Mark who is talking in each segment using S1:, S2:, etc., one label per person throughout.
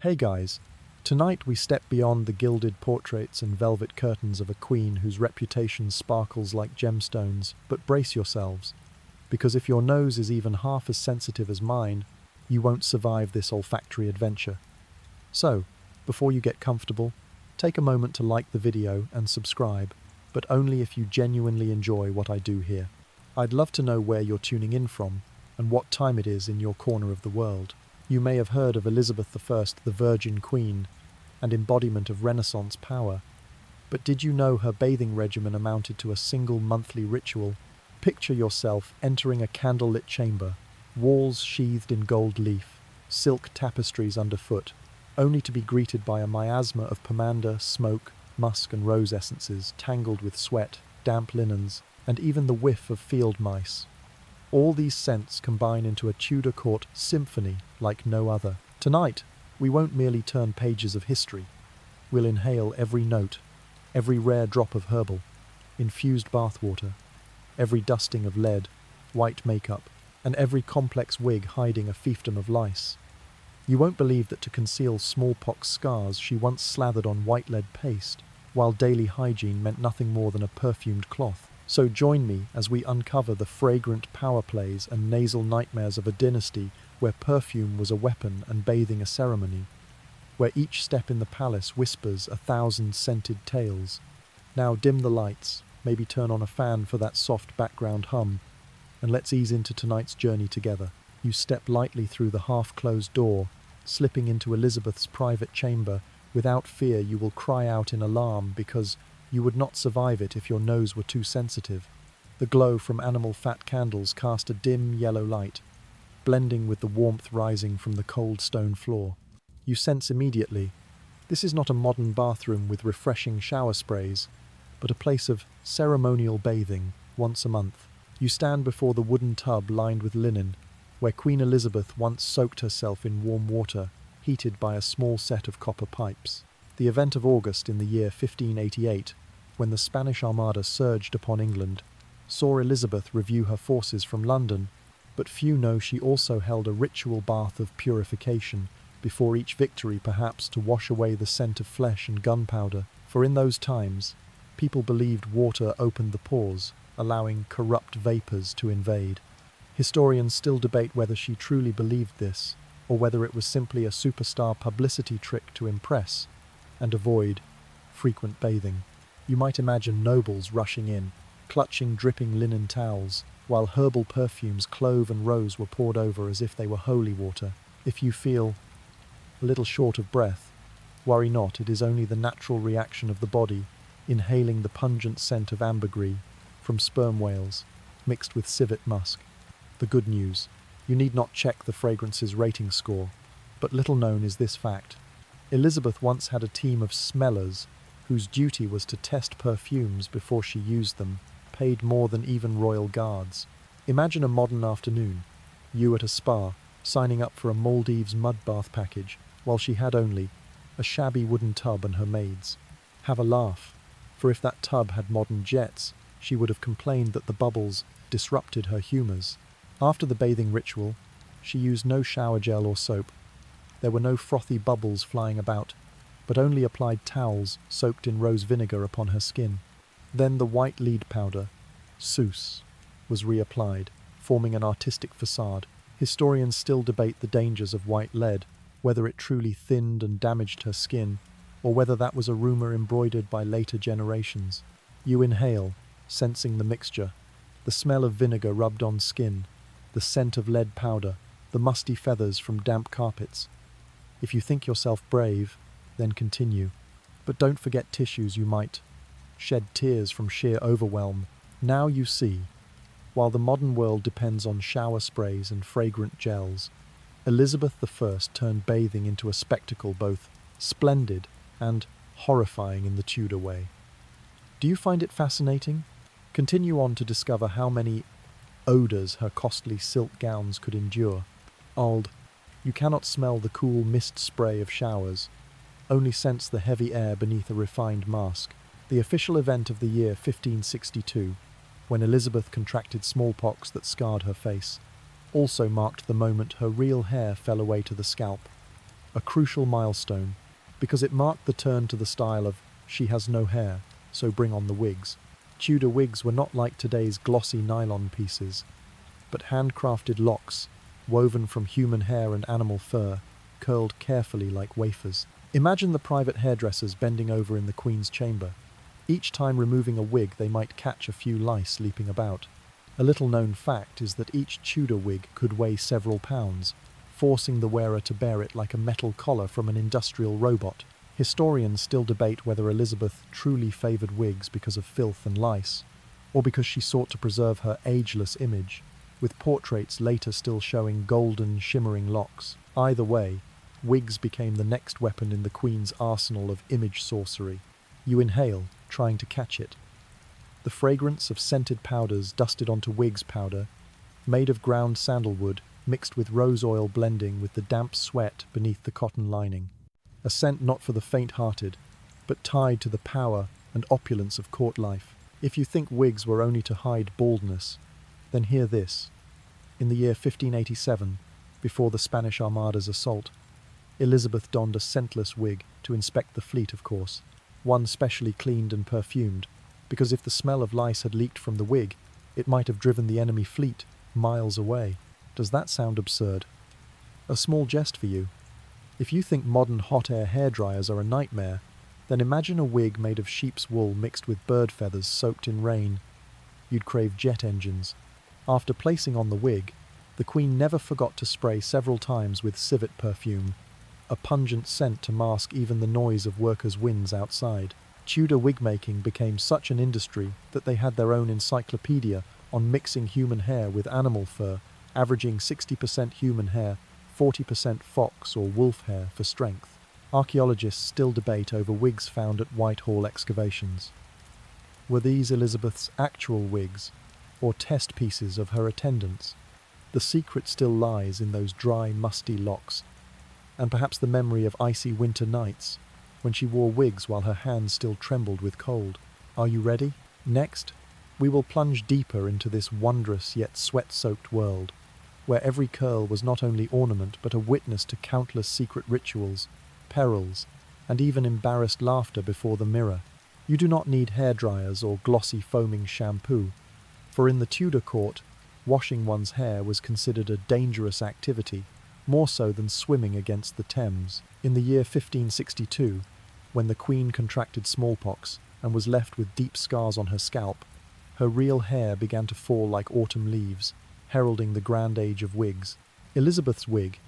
S1: Hey guys, tonight we step beyond the gilded portraits and velvet curtains of a queen whose reputation sparkles like gemstones, but brace yourselves, because if your nose is even half as sensitive as mine, you won't survive this olfactory adventure. So, before you get comfortable, take a moment to like the video and subscribe, but only if you genuinely enjoy what I do here. I'd love to know where you're tuning in from and what time it is in your corner of the world. You may have heard of Elizabeth I, the Virgin Queen, and embodiment of Renaissance power. But did you know her bathing regimen amounted to a single monthly ritual? Picture yourself entering a candlelit chamber, walls sheathed in gold leaf, silk tapestries underfoot, only to be greeted by a miasma of pomander, smoke, musk and rose essences tangled with sweat, damp linens, and even the whiff of field mice. All these scents combine into a Tudor court symphony like no other. Tonight, we won't merely turn pages of history. We'll inhale every note, every rare drop of herbal, infused bathwater, every dusting of lead, white makeup, and every complex wig hiding a fiefdom of lice. You won't believe that to conceal smallpox scars she once slathered on white lead paste, while daily hygiene meant nothing more than a perfumed cloth. So join me as we uncover the fragrant power plays and nasal nightmares of a dynasty where perfume was a weapon and bathing a ceremony, where each step in the palace whispers 1,000 scented tales. Now dim the lights, maybe turn on a fan for that soft background hum, and let's ease into tonight's journey together. You step lightly through the half-closed door, slipping into Elizabeth's private chamber. Without fear, you will cry out in alarm because you would not survive it if your nose were too sensitive. The glow from animal fat candles cast a dim yellow light, blending with the warmth rising from the cold stone floor. You sense immediately, this is not a modern bathroom with refreshing shower sprays, but a place of ceremonial bathing once a month. You stand before the wooden tub lined with linen, where Queen Elizabeth once soaked herself in warm water, heated by a small set of copper pipes. The event of August in the year 1588, when the Spanish Armada surged upon England, saw Elizabeth review her forces from London, but few know she also held a ritual bath of purification before each victory, perhaps to wash away the scent of flesh and gunpowder, for in those times, people believed water opened the pores, allowing corrupt vapours to invade. Historians still debate whether she truly believed this, or whether it was simply a superstar publicity trick to impress and avoid frequent bathing. You might imagine nobles rushing in, clutching dripping linen towels, while herbal perfumes, clove and rose, were poured over as if they were holy water. If you feel a little short of breath, worry not, it is only the natural reaction of the body, inhaling the pungent scent of ambergris from sperm whales, mixed with civet musk. The good news, you need not check the fragrance's rating score, but little known is this fact. Elizabeth once had a team of smellers whose duty was to test perfumes before she used them, paid more than even royal guards. Imagine a modern afternoon, you at a spa, signing up for a Maldives mud bath package, while she had only a shabby wooden tub and her maids. Have a laugh, for if that tub had modern jets, she would have complained that the bubbles disrupted her humours. After the bathing ritual, she used no shower gel or soap. There were no frothy bubbles flying about, but only applied towels soaked in rose vinegar upon her skin. Then the white lead powder, soothes, was reapplied, forming an artistic facade. Historians still debate the dangers of white lead, whether it truly thinned and damaged her skin, or whether that was a rumour embroidered by later generations. You inhale, sensing the mixture, the smell of vinegar rubbed on skin, the scent of lead powder, the musty feathers from damp carpets. If you think yourself brave, then continue. But don't forget tissues. You might shed tears from sheer overwhelm. Now you see, while the modern world depends on shower sprays and fragrant gels, Elizabeth I turned bathing into a spectacle both splendid and horrifying in the Tudor way. Do you find it fascinating? Continue on to discover how many odours her costly silk gowns could endure. You cannot smell the cool mist spray of showers, only sense the heavy air beneath a refined mask. The official event of the year 1562, when Elizabeth contracted smallpox that scarred her face, also marked the moment her real hair fell away to the scalp. a crucial milestone, because it marked the turn to the style of "she has no hair, so bring on the wigs." Tudor wigs were not like today's glossy nylon pieces, but handcrafted locks, woven from human hair and animal fur, curled carefully like wafers. Imagine the private hairdressers bending over in the Queen's chamber. Each time removing a wig, they might catch a few lice leaping about. A little-known fact is that each Tudor wig could weigh several pounds, forcing the wearer to bear it like a metal collar from an industrial robot. Historians still debate whether Elizabeth truly favoured wigs because of filth and lice, or because she sought to preserve her ageless image, with portraits later still showing golden, shimmering locks. Either way, wigs became the next weapon in the Queen's arsenal of image sorcery. You inhale, trying to catch it. The fragrance of scented powders dusted onto wigs powder, made of ground sandalwood, mixed with rose oil blending with the damp sweat beneath the cotton lining. A scent not for the faint-hearted, but tied to the power and opulence of court life. If you think wigs were only to hide baldness, then hear this. In the year 1587, before the Spanish Armada's assault, Elizabeth donned a scentless wig to inspect the fleet, of course, one specially cleaned and perfumed, because if the smell of lice had leaked from the wig, it might have driven the enemy fleet miles away. Does that sound absurd? A small jest for you. If you think modern hot air hairdryers are a nightmare, then imagine a wig made of sheep's wool mixed with bird feathers soaked in rain. You'd crave jet engines. After placing on the wig, the Queen never forgot to spray several times with civet perfume, a pungent scent to mask even the noise of workers' winds outside. Tudor wig-making became such an industry that they had their own encyclopedia on mixing human hair with animal fur, averaging 60% human hair, 40% fox or wolf hair for strength. Archaeologists still debate over wigs found at Whitehall excavations. Were these Elizabeth's actual wigs, or test pieces of her attendants? The secret still lies in those dry, musty locks, and perhaps the memory of icy winter nights, when she wore wigs while her hands still trembled with cold. Are you ready? Next, we will plunge deeper into this wondrous yet sweat-soaked world, where every curl was not only ornament but a witness to countless secret rituals, perils, and even embarrassed laughter before the mirror. You do not need hairdryers or glossy foaming shampoo, for in the Tudor court, washing one's hair was considered a dangerous activity, more so than swimming against the Thames. In the year 1562, when the Queen contracted smallpox and was left with deep scars on her scalp, her real hair began to fall like autumn leaves, heralding the grand age of wigs. Elizabeth's wig,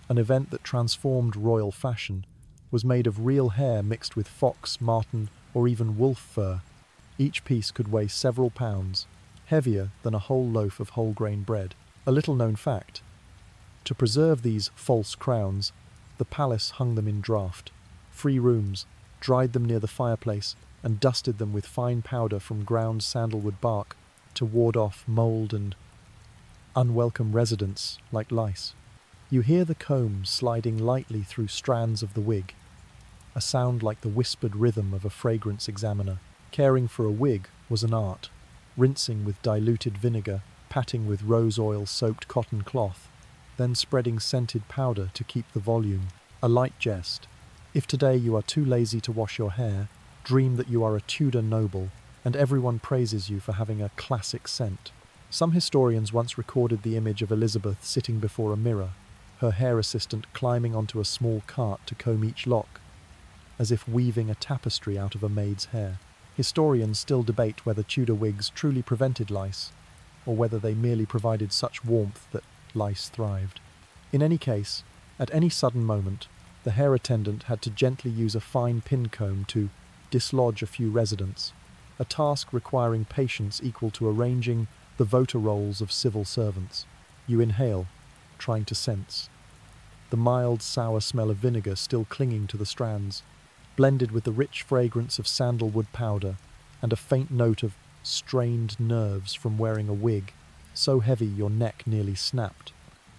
S1: an event that transformed royal fashion, was made of real hair mixed with fox, marten, or even wolf fur. Each piece could weigh several pounds, heavier than a whole loaf of whole-grain bread. A little-known fact: to preserve these false crowns, the palace hung them in draught, free rooms, dried them near the fireplace, and dusted them with fine powder from ground sandalwood bark to ward off mould and unwelcome residents like lice. You hear the comb sliding lightly through strands of the wig, a sound like the whispered rhythm of a fragrance examiner. Caring for a wig was an art, rinsing with diluted vinegar, patting with rose oil-soaked cotton cloth, then spreading scented powder to keep the volume. A light jest. If today you are too lazy to wash your hair, dream that you are a Tudor noble, and everyone praises you for having a classic scent. Some historians once recorded the image of Elizabeth sitting before a mirror, her hair assistant climbing onto a small cart to comb each lock, as if weaving a tapestry out of a maid's hair. Historians still debate whether Tudor wigs truly prevented lice, or whether they merely provided such warmth that lice thrived. In any case, at any sudden moment, the hair attendant had to gently use a fine pin comb to dislodge a few residents, a task requiring patience equal to arranging the voter rolls of civil servants. You inhale, trying to sense the mild, sour smell of vinegar still clinging to the strands, blended with the rich fragrance of sandalwood powder and a faint note of strained nerves from wearing a wig so heavy your neck nearly snapped.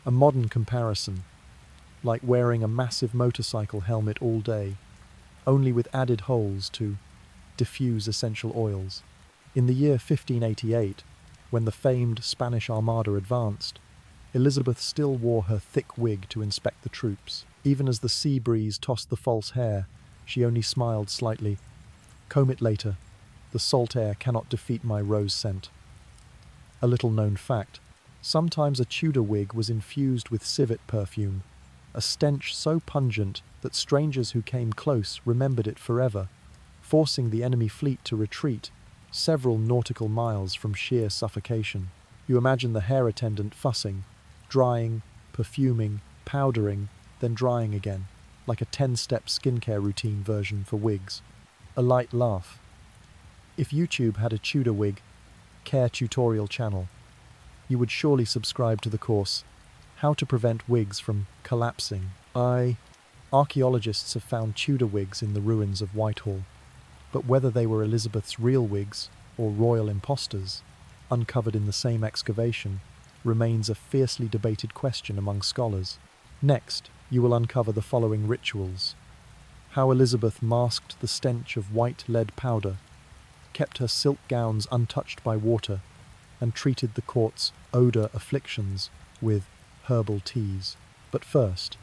S1: A modern comparison, like wearing a massive motorcycle helmet all day, only with added holes to diffuse essential oils. In the year 1588, when the famed Spanish Armada advanced, Elizabeth still wore her thick wig to inspect the troops. Even as the sea breeze tossed the false hair, she only smiled slightly. "Comb it later. The salt air cannot defeat my rose scent." A little-known fact: sometimes a Tudor wig was infused with civet perfume, a stench so pungent that strangers who came close remembered it forever, forcing the enemy fleet to retreat several nautical miles from sheer suffocation. You imagine the hair attendant fussing, drying, perfuming, powdering, then drying again, like a 10-step skincare routine version for wigs. A light laugh. If YouTube had a Tudor wig care tutorial channel, you would surely subscribe to the course, How to Prevent Wigs from Collapsing. Archaeologists have found Tudor wigs in the ruins of Whitehall, but whether they were Elizabeth's real wigs or royal imposters, uncovered in the same excavation, remains a fiercely debated question among scholars. Next, you will uncover the following rituals: how Elizabeth masked the stench of white lead powder, kept her silk gowns untouched by water, and treated the court's odour afflictions with herbal teas. But first,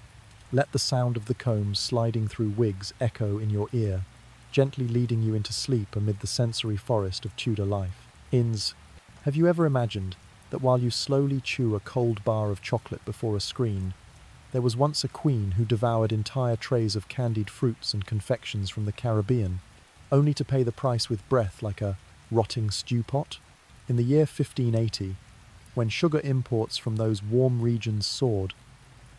S1: let the sound of the combs sliding through wigs echo in your ear, gently leading you into sleep amid the sensory forest of Tudor life. Have you ever imagined that while you slowly chew a cold bar of chocolate before a screen, there was once a queen who devoured entire trays of candied fruits and confections from the Caribbean, only to pay the price with breath like a rotting stew pot? In the year 1580, when sugar imports from those warm regions soared,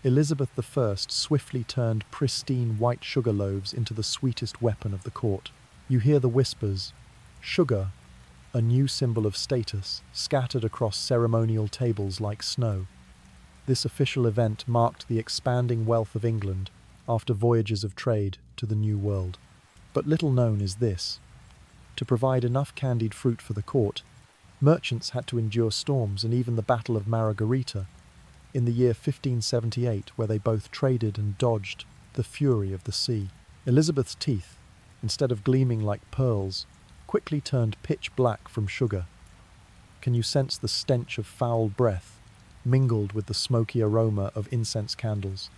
S1: Elizabeth I swiftly turned pristine white sugar loaves into the sweetest weapon of the court. You hear the whispers, "Sugar, a new symbol of status," scattered across ceremonial tables like snow. This official event marked the expanding wealth of England after voyages of trade to the New World. But little known is this: to provide enough candied fruit for the court, merchants had to endure storms and even the Battle of Margarita in the year 1578, where they both traded and dodged the fury of the sea. Elizabeth's teeth, instead of gleaming like pearls, quickly turned pitch black from sugar. Can you sense the stench of foul breath mingled with the smoky aroma of incense candles?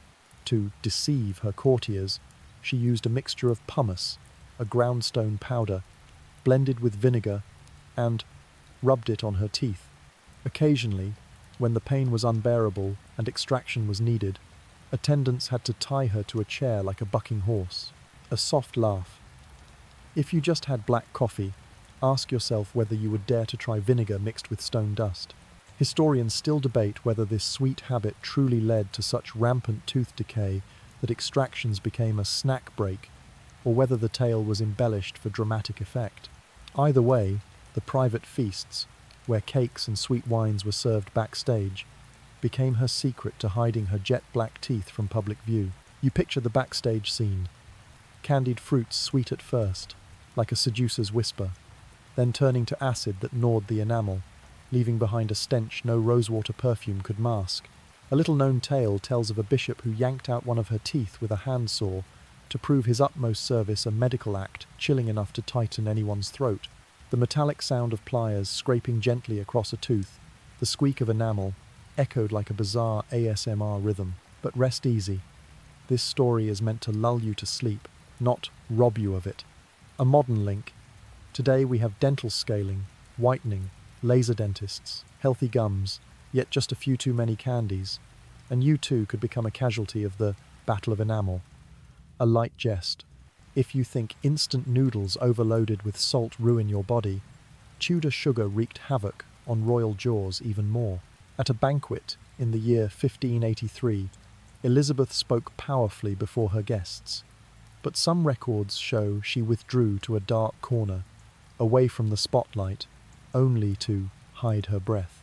S1: To deceive her courtiers, she used a mixture of pumice, a groundstone powder, blended with vinegar, and rubbed it on her teeth. Occasionally, when the pain was unbearable and extraction was needed, attendants had to tie her to a chair like a bucking horse. A soft laugh. If you just had black coffee, ask yourself whether you would dare to try vinegar mixed with stone dust. Historians still debate whether this sweet habit truly led to such rampant tooth decay that extractions became a snack break, or whether the tale was embellished for dramatic effect. Either way, the private feasts, where cakes and sweet wines were served backstage, became her secret to hiding her jet-black teeth from public view. You picture the backstage scene: candied fruits sweet at first, like a seducer's whisper, then turning to acid that gnawed the enamel, leaving behind a stench no rosewater perfume could mask. A little-known tale tells of a bishop who yanked out one of her teeth with a handsaw to prove his utmost service, a medical act chilling enough to tighten anyone's throat. The metallic sound of pliers scraping gently across a tooth, the squeak of enamel, echoed like a bizarre ASMR rhythm. But rest easy. This story is meant to lull you to sleep, not rob you of it. A modern link. Today we have dental scaling, whitening, laser dentists, healthy gums, yet just a few too many candies, and you too could become a casualty of the battle of enamel. A light jest. If you think instant noodles overloaded with salt ruin your body, Tudor sugar wreaked havoc on royal jaws even more. At a banquet in the year 1583, Elizabeth spoke powerfully before her guests, but some records show she withdrew to a dark corner, away from the spotlight, only to hide her breath.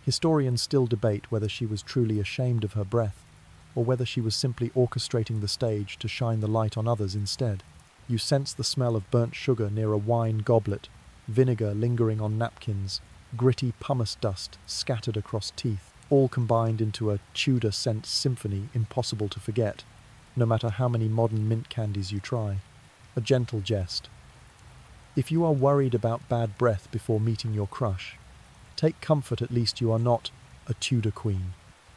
S1: Historians still debate whether she was truly ashamed of her breath, or whether she was simply orchestrating the stage to shine the light on others instead. You sense the smell of burnt sugar near a wine goblet, vinegar lingering on napkins, gritty pumice dust scattered across teeth, all combined into a Tudor scent symphony impossible to forget, no matter how many modern mint candies you try. A gentle jest. If you are worried about bad breath before meeting your crush, take comfort, at least you are not a Tudor queen.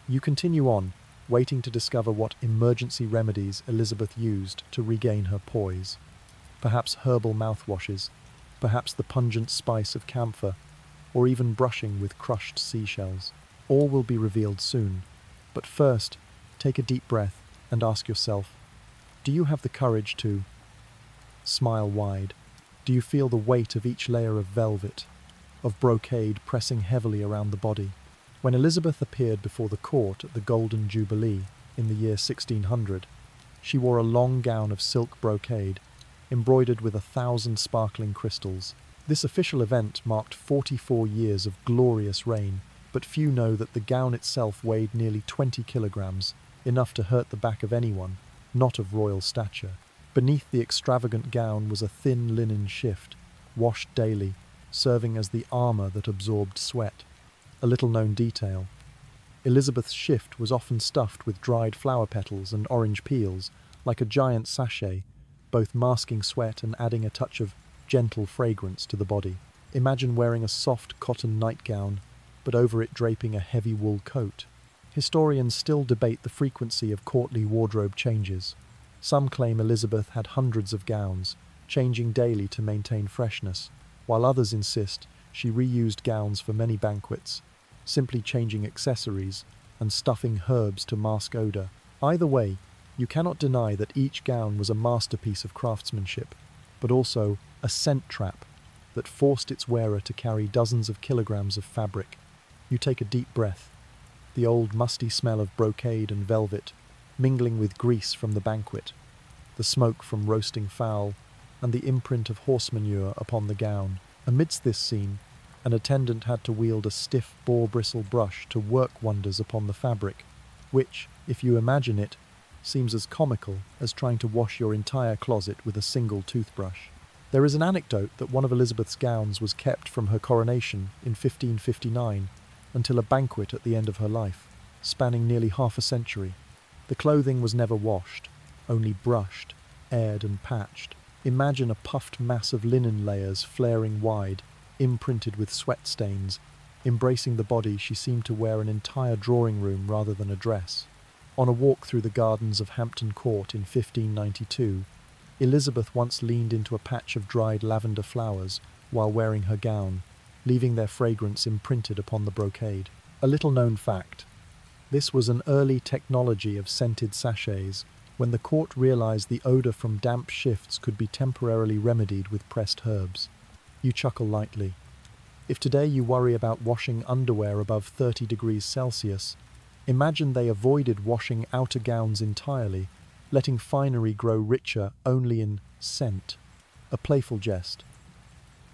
S1: You continue on, waiting to discover what emergency remedies Elizabeth used to regain her poise. Perhaps herbal mouthwashes, perhaps the pungent spice of camphor, or even brushing with crushed seashells. All will be revealed soon. But first, take a deep breath and ask yourself, do you have the courage to smile wide? Do you feel the weight of each layer of velvet, of brocade pressing heavily around the body? When Elizabeth appeared before the court at the Golden Jubilee in the year 1600, she wore a long gown of silk brocade, embroidered with 1,000 sparkling crystals. This official event marked 44 years of glorious reign, but few know that the gown itself weighed nearly 20 kilograms, enough to hurt the back of anyone, not of royal stature. Beneath the extravagant gown was a thin linen shift, washed daily, serving as the armor that absorbed sweat. A little-known detail. Elizabeth's shift was often stuffed with dried flower petals and orange peels, like a giant sachet, both masking sweat and adding a touch of gentle fragrance to the body. Imagine wearing a soft cotton nightgown, but over it draping a heavy wool coat. Historians still debate the frequency of courtly wardrobe changes. Some claim Elizabeth had hundreds of gowns, changing daily to maintain freshness, while others insist she reused gowns for many banquets, simply changing accessories and stuffing herbs to mask odor. Either way, you cannot deny that each gown was a masterpiece of craftsmanship, but also a scent trap that forced its wearer to carry dozens of kilograms of fabric. You take a deep breath, the old musty smell of brocade and velvet mingling with grease from the banquet, the smoke from roasting fowl, and the imprint of horse manure upon the gown. Amidst this scene, an attendant had to wield a stiff boar-bristle brush to work wonders upon the fabric, which, if you imagine it, seems as comical as trying to wash your entire closet with a single toothbrush. There is an anecdote that one of Elizabeth's gowns was kept from her coronation in 1559 until a banquet at the end of her life, spanning nearly half a century. The clothing was never washed, only brushed, aired and patched. Imagine a puffed mass of linen layers flaring wide, imprinted with sweat stains. Embracing the body, she seemed to wear an entire drawing room rather than a dress. On a walk through the gardens of Hampton Court in 1592, Elizabeth once leaned into a patch of dried lavender flowers while wearing her gown, leaving their fragrance imprinted upon the brocade. A little-known fact. This was an early technology of scented sachets, when the court realized the odor from damp shifts could be temporarily remedied with pressed herbs. You chuckle lightly. If today you worry about washing underwear above 30 degrees Celsius, imagine they avoided washing outer gowns entirely, letting finery grow richer only in scent. A playful jest.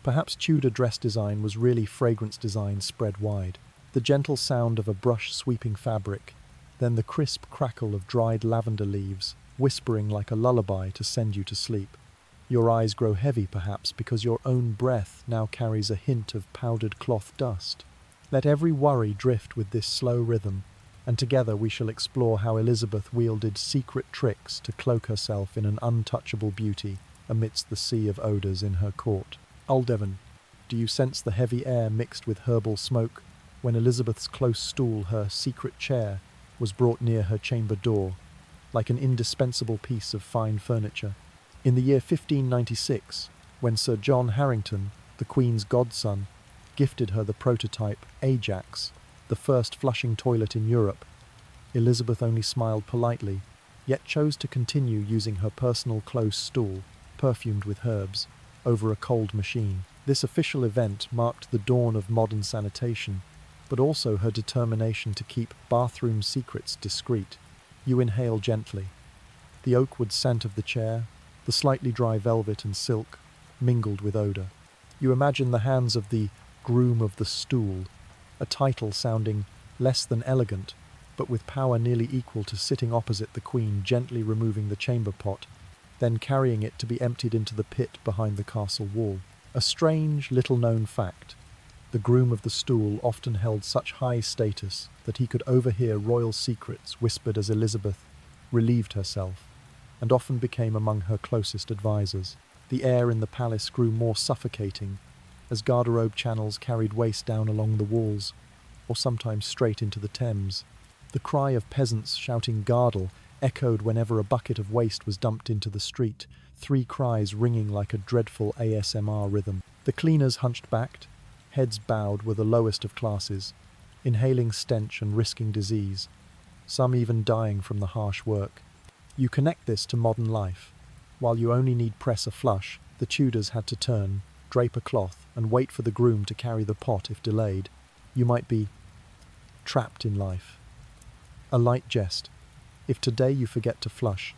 S1: Perhaps Tudor dress design was really fragrance design spread wide. The gentle sound of a brush sweeping fabric, then the crisp crackle of dried lavender leaves, whispering like a lullaby to send you to sleep. Your eyes grow heavy perhaps because your own breath now carries a hint of powdered cloth dust. Let every worry drift with this slow rhythm, and together we shall explore how Elizabeth wielded secret tricks to cloak herself in an untouchable beauty amidst the sea of odours in her court. Aldevin, do you sense the heavy air mixed with herbal smoke when Elizabeth's close stool, her secret chair, was brought near her chamber door, like an indispensable piece of fine furniture? In the year 1596, when Sir John Harrington, the Queen's godson, gifted her the prototype Ajax, the first flushing toilet in Europe, Elizabeth only smiled politely, yet chose to continue using her personal close stool, perfumed with herbs, over a cold machine. This official event marked the dawn of modern sanitation, but also her determination to keep bathroom secrets discreet. You inhale gently. The oakwood scent of the chair, the slightly dry velvet and silk, mingled with odour. You imagine the hands of the groom of the stool, a title sounding less than elegant, but with power nearly equal to sitting opposite the Queen, gently removing the chamber pot, then carrying it to be emptied into the pit behind the castle wall. A strange, little-known fact. The groom of the stool often held such high status that he could overhear royal secrets whispered as Elizabeth relieved herself, and often became among her closest advisors. The air in the palace grew more suffocating as garderobe channels carried waste down along the walls, or sometimes straight into the Thames. The cry of peasants shouting "Gardel" echoed whenever a bucket of waste was dumped into the street, three cries ringing like a dreadful ASMR rhythm. The cleaners hunched-backed, heads bowed, were the lowest of classes, inhaling stench and risking disease, some even dying from the harsh work. You connect this to modern life. While you only need press a flush, the Tudors had to turn, drape a cloth, and wait for the groom to carry the pot if delayed. You might be trapped in life. A light jest. If today you forget to flush,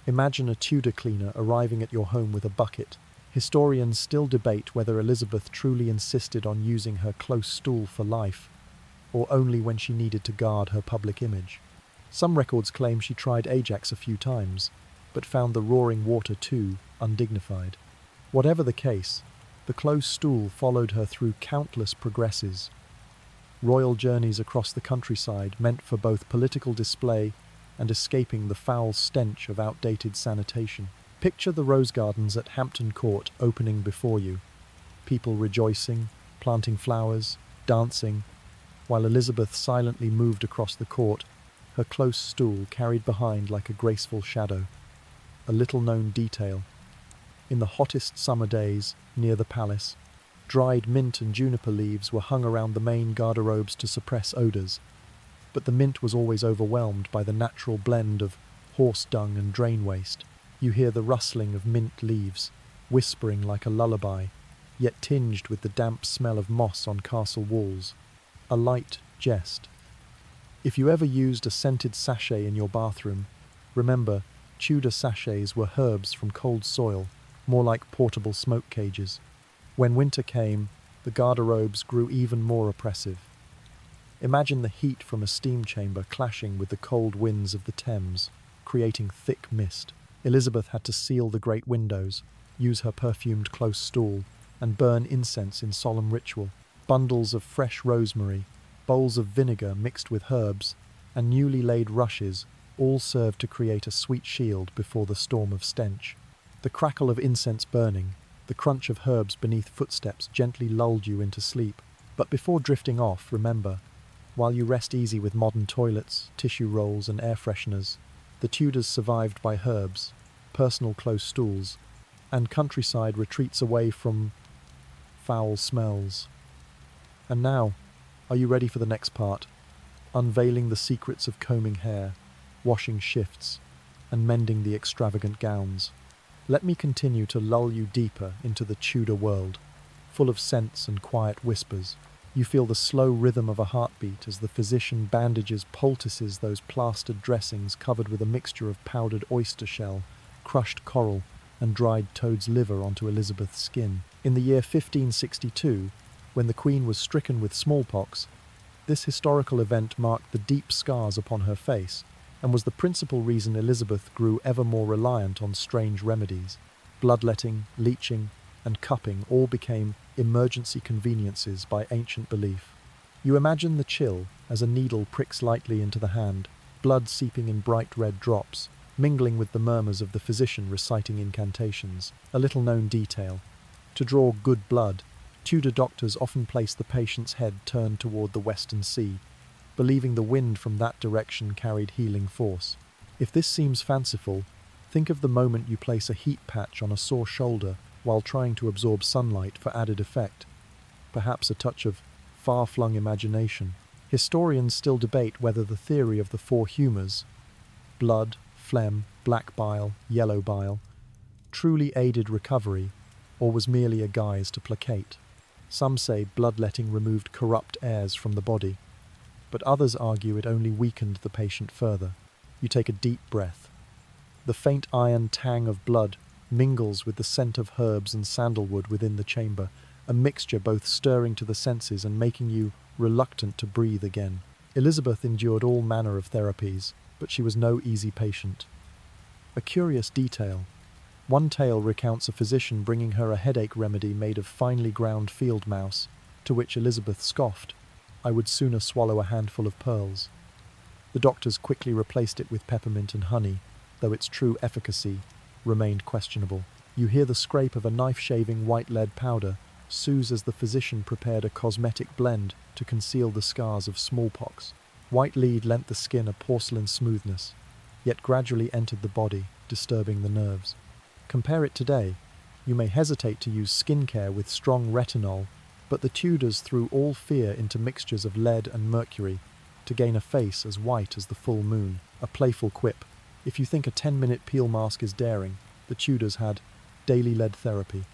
S1: imagine a Tudor cleaner arriving at your home with a bucket. Historians still debate whether Elizabeth truly insisted on using her close stool for life, or only when she needed to guard her public image. Some records claim she tried Ajax a few times, but found the roaring water too undignified. Whatever the case, the close stool followed her through countless progresses. Royal journeys across the countryside meant for both political display and escaping the foul stench of outdated sanitation. Picture the rose gardens at Hampton Court opening before you, people rejoicing, planting flowers, dancing, while Elizabeth silently moved across the court, her close stool carried behind like a graceful shadow. A little-known detail. In the hottest summer days, near the palace, dried mint and juniper leaves were hung around the main garderobes to suppress odours, but the mint was always overwhelmed by the natural blend of horse dung and drain waste. You hear the rustling of mint leaves, whispering like a lullaby, yet tinged with the damp smell of moss on castle walls. A light jest. If you ever used a scented sachet in your bathroom, remember, Tudor sachets were herbs from cold soil, more like portable smoke cages. When winter came, the garderobes grew even more oppressive. Imagine the heat from a steam chamber clashing with the cold winds of the Thames, creating thick mist. Elizabeth had to seal the great windows, use her perfumed close stool, and burn incense in solemn ritual. Bundles of fresh rosemary, bowls of vinegar mixed with herbs, and newly laid rushes all served to create a sweet shield before the storm of stench. The crackle of incense burning, the crunch of herbs beneath footsteps gently lulled you into sleep. But before drifting off, remember, while you rest easy with modern toilets, tissue rolls, and air fresheners, the Tudors survived by herbs, personal close stools, and countryside retreats away from foul smells. And now, are you ready for the next part? Unveiling the secrets of combing hair, washing shifts, and mending the extravagant gowns. Let me continue to lull you deeper into the Tudor world, full of scents and quiet whispers. You feel the slow rhythm of a heartbeat as the physician bandages, poultices those plastered dressings covered with a mixture of powdered oyster shell, crushed coral, and dried toad's liver onto Elizabeth's skin. In the year 1562, when the Queen was stricken with smallpox, this historical event marked the deep scars upon her face and was the principal reason Elizabeth grew ever more reliant on strange remedies. Bloodletting, leeching, and cupping all became emergency conveniences by ancient belief. You imagine the chill as a needle pricks lightly into the hand, blood seeping in bright red drops, mingling with the murmurs of the physician reciting incantations. A little-known detail. To draw good blood, Tudor doctors often placed the patient's head turned toward the western sea, believing the wind from that direction carried healing force. If this seems fanciful, think of the moment you place a heat patch on a sore shoulder while trying to absorb sunlight for added effect. Perhaps a touch of far-flung imagination. Historians still debate whether the theory of the four humours, blood, phlegm, black bile, yellow bile, truly aided recovery, or was merely a guise to placate. Some say bloodletting removed corrupt airs from the body, but others argue it only weakened the patient further. You take a deep breath. The faint iron tang of blood mingles with the scent of herbs and sandalwood within the chamber, a mixture both stirring to the senses and making you reluctant to breathe again. Elizabeth endured all manner of therapies, but she was no easy patient. A curious detail. One tale recounts a physician bringing her a headache remedy made of finely ground field mouse, to which Elizabeth scoffed, "I would sooner swallow a handful of pearls." The doctors quickly replaced it with peppermint and honey, though its true efficacy remained questionable. You hear the scrape of a knife-shaving white lead powder, soothes as the physician prepared a cosmetic blend to conceal the scars of smallpox. White lead lent the skin a porcelain smoothness, yet gradually entered the body, disturbing the nerves. Compare it today. You may hesitate to use skincare with strong retinol, but the Tudors threw all fear into mixtures of lead and mercury to gain a face as white as the full moon. A playful quip. If you think a 10-minute peel mask is daring, the Tudors had daily lead therapy.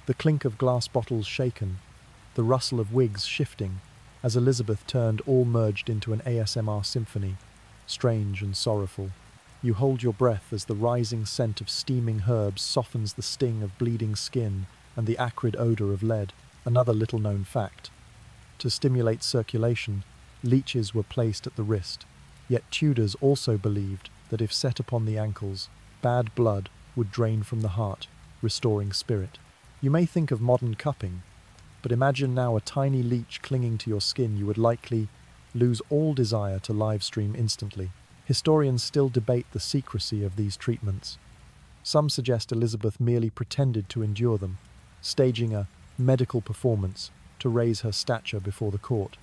S1: The clink of glass bottles shaken, the rustle of wigs shifting, as Elizabeth turned, all merged into an ASMR symphony, strange and sorrowful. You hold your breath as the rising scent of steaming herbs softens the sting of bleeding skin and the acrid odor of lead. Another little-known fact. To stimulate circulation, leeches were placed at the wrist, yet Tudors also believed that if set upon the ankles, bad blood would drain from the heart, restoring spirit. You may think of modern cupping, but imagine now a tiny leech clinging to your skin. You would likely lose all desire to live stream instantly. Historians still debate the secrecy of these treatments. Some suggest Elizabeth merely pretended to endure them, staging a medical performance to raise her stature before the court.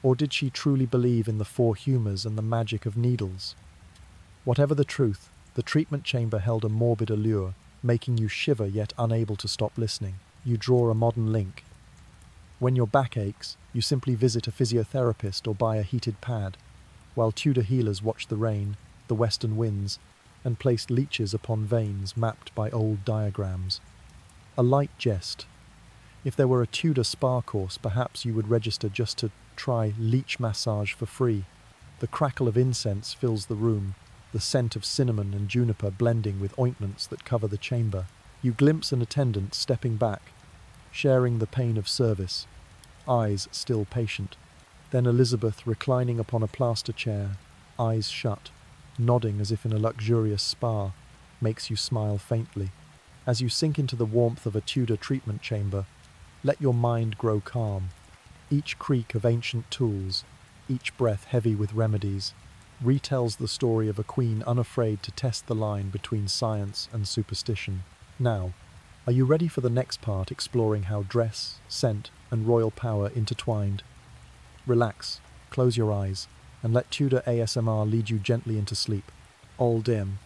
S1: Or did she truly believe in the four humours and the magic of needles? Whatever the truth, the treatment chamber held a morbid allure, making you shiver yet unable to stop listening. You draw a modern link. When your back aches, you simply visit a physiotherapist or buy a heated pad, while Tudor healers watched the rain, the western winds, and placed leeches upon veins mapped by old diagrams. A light jest. If there were a Tudor spa course, perhaps you would register just to try leech massage for free. The crackle of incense fills the room, the scent of cinnamon and juniper blending with ointments that cover the chamber. You glimpse an attendant stepping back, sharing the pain of service, eyes still patient. Then Elizabeth reclining upon a plaster chair, eyes shut, nodding as if in a luxurious spa, makes you smile faintly. As you sink into the warmth of a Tudor treatment chamber, let your mind grow calm. Each creak of ancient tools, each breath heavy with remedies, retells the story of a queen unafraid to test the line between science and superstition. Now, are you ready for the next part, exploring how dress, scent, and royal power intertwined? Relax, close your eyes, and let Tudor ASMR lead you gently into sleep. All dim.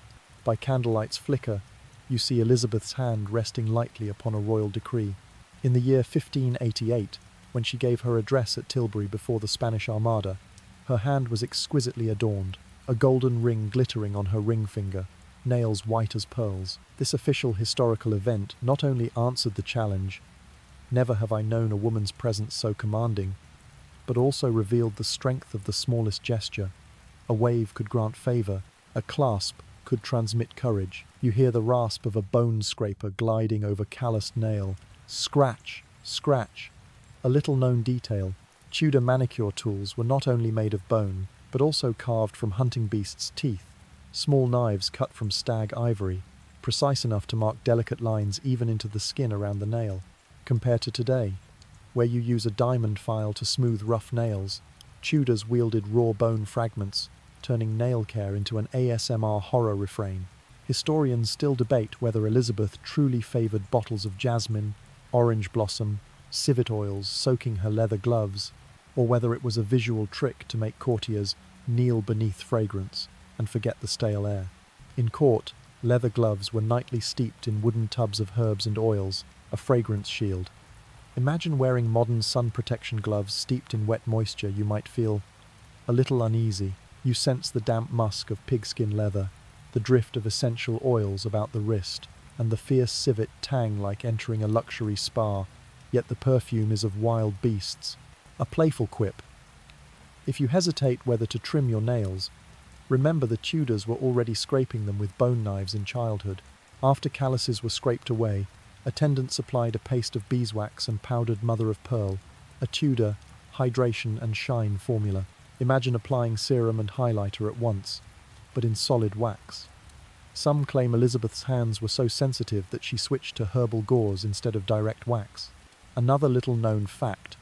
S1: By candlelight's flicker, you see Elizabeth's hand resting lightly upon a royal decree. In the year 1588, when she gave her address at Tilbury before the Spanish Armada, her hand was exquisitely adorned, a golden ring glittering on her ring finger, nails white as pearls. This official historical event not only answered the challenge, "Never have I known a woman's presence so commanding," but also revealed the strength of the smallest gesture. A wave could grant favor, a clasp could transmit courage. You hear the rasp of a bone scraper gliding over calloused nail. Scratch, scratch. A little-known detail. Tudor manicure tools were not only made of bone, but also carved from hunting beasts' teeth. Small knives cut from stag ivory, precise enough to mark delicate lines even into the skin around the nail. Compared to today, where you use a diamond file to smooth rough nails, Tudors wielded raw bone fragments, turning nail care into an ASMR horror refrain. Historians still debate whether Elizabeth truly favoured bottles of jasmine, orange blossom, civet oils soaking her leather gloves, or whether it was a visual trick to make courtiers kneel beneath fragrance and forget the stale air. In court, leather gloves were nightly steeped in wooden tubs of herbs and oils, a fragrance shield. Imagine wearing modern sun protection gloves steeped in wet moisture. You might feel a little uneasy. You sense the damp musk of pigskin leather, the drift of essential oils about the wrist, and the fierce civet tang like entering a luxury spa, yet the perfume is of wild beasts. A playful quip. If you hesitate whether to trim your nails, remember the Tudors were already scraping them with bone knives in childhood. After calluses were scraped away, attendants applied a paste of beeswax and powdered mother of pearl, a Tudor hydration and shine formula. Imagine applying serum and highlighter at once, but in solid wax. Some claim Elizabeth's hands were so sensitive that she switched to herbal gauze instead of direct wax. Another little-known fact: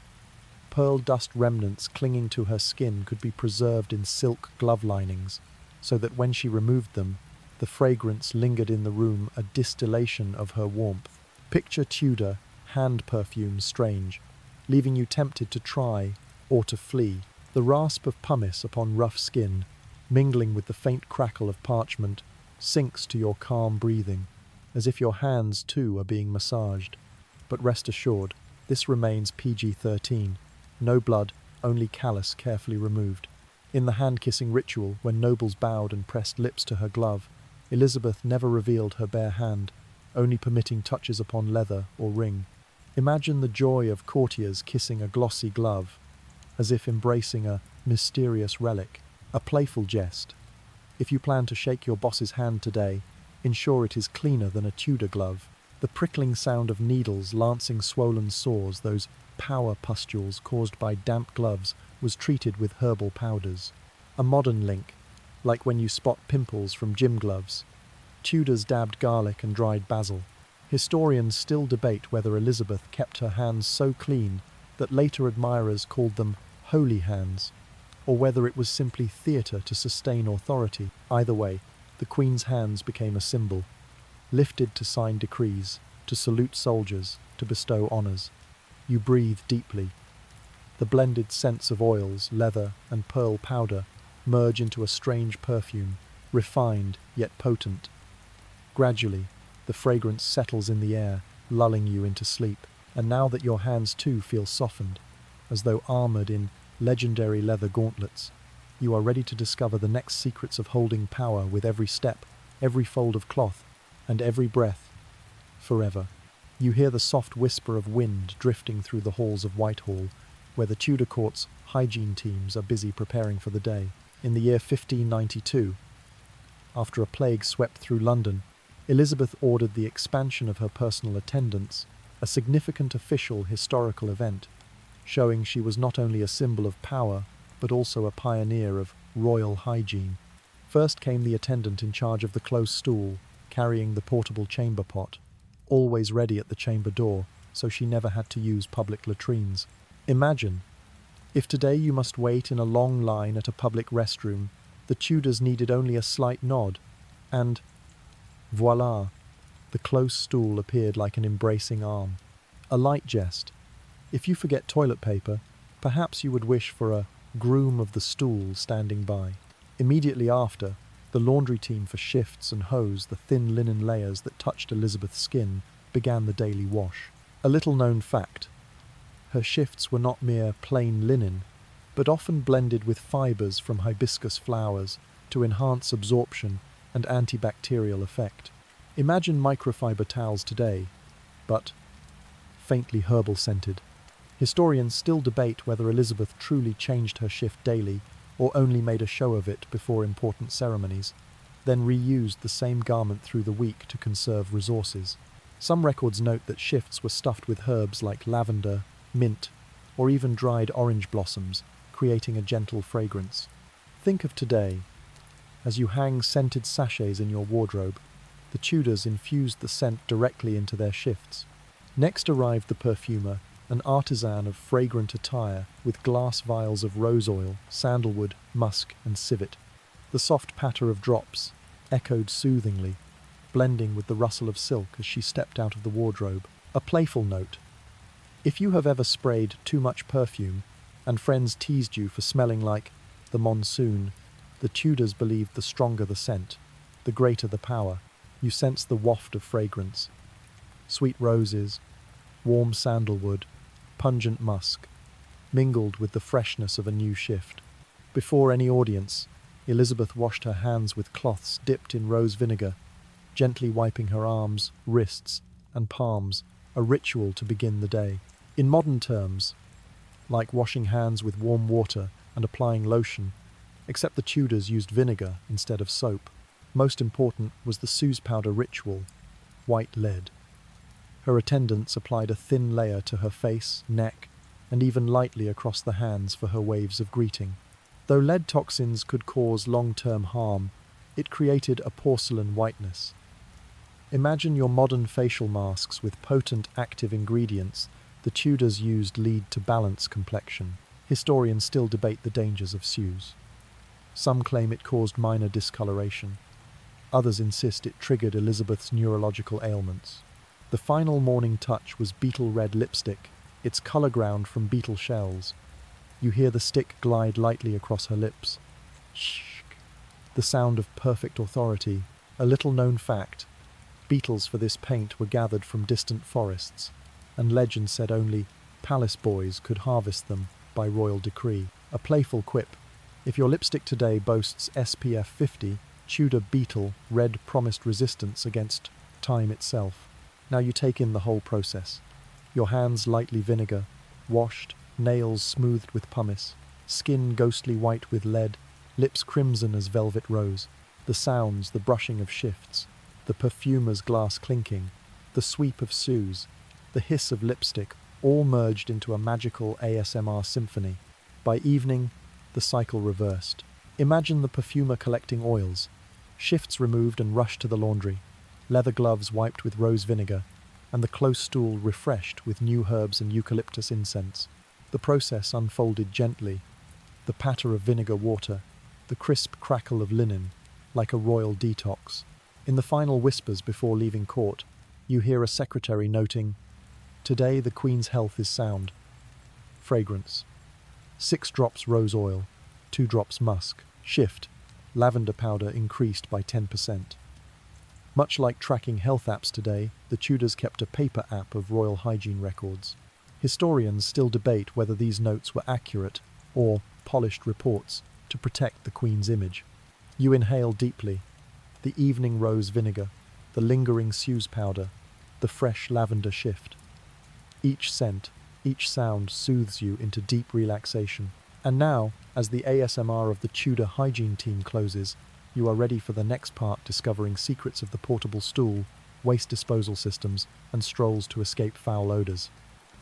S1: pearl dust remnants clinging to her skin could be preserved in silk glove linings, so that when she removed them, the fragrance lingered in the room, a distillation of her warmth. Picture Tudor hand perfume strange, leaving you tempted to try or to flee. The rasp of pumice upon rough skin, mingling with the faint crackle of parchment, sinks to your calm breathing, as if your hands too are being massaged. But rest assured, this remains PG-13. No blood, only callus carefully removed. In the hand-kissing ritual, when nobles bowed and pressed lips to her glove, Elizabeth never revealed her bare hand, only permitting touches upon leather or ring. Imagine the joy of courtiers kissing a glossy glove, as if embracing a mysterious relic, a playful jest. If you plan to shake your boss's hand today, ensure it is cleaner than a Tudor glove. The prickling sound of needles lancing swollen sores, those power pustules caused by damp gloves, was treated with herbal powders. A modern link, like when you spot pimples from gym gloves. Tudors dabbed garlic and dried basil. Historians still debate whether Elizabeth kept her hands so clean that later admirers called them holy hands, or whether it was simply theatre to sustain authority. Either way, the Queen's hands became a symbol, lifted to sign decrees, to salute soldiers, to bestow honours. You breathe deeply. The blended scents of oils, leather, and pearl powder merge into a strange perfume, refined yet potent. Gradually, the fragrance settles in the air, lulling you into sleep. And now that your hands too feel softened, as though armoured in legendary leather gauntlets, you are ready to discover the next secrets of holding power with every step, every fold of cloth, and every breath, forever. You hear the soft whisper of wind drifting through the halls of Whitehall, where the Tudor court's hygiene teams are busy preparing for the day. In the year 1592, after a plague swept through London, Elizabeth ordered the expansion of her personal attendants, a significant official historical event, showing she was not only a symbol of power, but also a pioneer of royal hygiene. First came the attendant in charge of the close stool, carrying the portable chamber pot, always ready at the chamber door, so she never had to use public latrines. Imagine, if today you must wait in a long line at a public restroom, the Tudors needed only a slight nod, and voila, the close stool appeared like an embracing arm. A light jest. If you forget toilet paper, perhaps you would wish for a groom of the stool standing by. Immediately after, the laundry team for shifts and hose the thin linen layers that touched Elizabeth's skin began the daily wash. A little-known fact: her shifts were not mere plain linen, but often blended with fibres from hibiscus flowers to enhance absorption and antibacterial effect. Imagine microfiber towels today, but faintly herbal-scented. Historians still debate whether Elizabeth truly changed her shift daily or only made a show of it before important ceremonies, then reused the same garment through the week to conserve resources. Some records note that shifts were stuffed with herbs like lavender, mint, or even dried orange blossoms, creating a gentle fragrance. Think of today. As you hang scented sachets in your wardrobe, the Tudors infused the scent directly into their shifts. Next arrived the perfumer, an artisan of fragrant attire with glass vials of rose oil, sandalwood, musk, and civet. The soft patter of drops echoed soothingly, blending with the rustle of silk as she stepped out of the wardrobe. A playful note: if you have ever sprayed too much perfume and friends teased you for smelling like the monsoon, the Tudors believed the stronger the scent, the greater the power. You sense the waft of fragrance: sweet roses, warm sandalwood, pungent musk, mingled with the freshness of a new shift. Before any audience, Elizabeth washed her hands with cloths dipped in rose vinegar, gently wiping her arms, wrists, and palms, a ritual to begin the day. In modern terms, like washing hands with warm water and applying lotion, except the Tudors used vinegar instead of soap. Most important was the soothes powder ritual, white lead. Her attendants applied a thin layer to her face, neck, and even lightly across the hands for her waves of greeting. Though lead toxins could cause long-term harm, it created a porcelain whiteness. Imagine your modern facial masks with potent active ingredients. The Tudors used lead to balance complexion. Historians still debate the dangers of soothes. Some claim it caused minor discoloration. Others insist it triggered Elizabeth's neurological ailments. The final morning touch was beetle red lipstick, its colour ground from beetle shells. You hear the stick glide lightly across her lips. Shh. The sound of perfect authority. A little-known fact. Beetles for this paint were gathered from distant forests, and legend said only palace boys could harvest them by royal decree. A playful quip. If your lipstick today boasts SPF 50, Tudor beetle red promised resistance against time itself. Now you take in the whole process. Your hands lightly vinegar, washed, nails smoothed with pumice, skin ghostly white with lead, lips crimson as velvet rose. The sounds, the brushing of shifts, the perfumer's glass clinking, the sweep of soothes, the hiss of lipstick, all merged into a magical ASMR symphony. By evening, the cycle reversed. Imagine the perfumer collecting oils, shifts removed and rushed to the laundry, leather gloves wiped with rose vinegar, and the close stool refreshed with new herbs and eucalyptus incense. The process unfolded gently, the patter of vinegar water, the crisp crackle of linen, like a royal detox. In the final whispers before leaving court, you hear a secretary noting, "Today the Queen's health is sound." Fragrance. 6 drops rose oil, 2 drops musk. Shift. Lavender powder increased by 10%. Much like tracking health apps today, the Tudors kept a paper app of royal hygiene records. Historians still debate whether these notes were accurate or polished reports to protect the Queen's image. You inhale deeply. The evening rose vinegar, the lingering Suze powder, the fresh lavender shift. Each scent, each sound soothes you into deep relaxation. And now, as the ASMR of the Tudor hygiene team closes, you are ready for the next part, discovering secrets of the portable stool, waste disposal systems, and strolls to escape foul odors.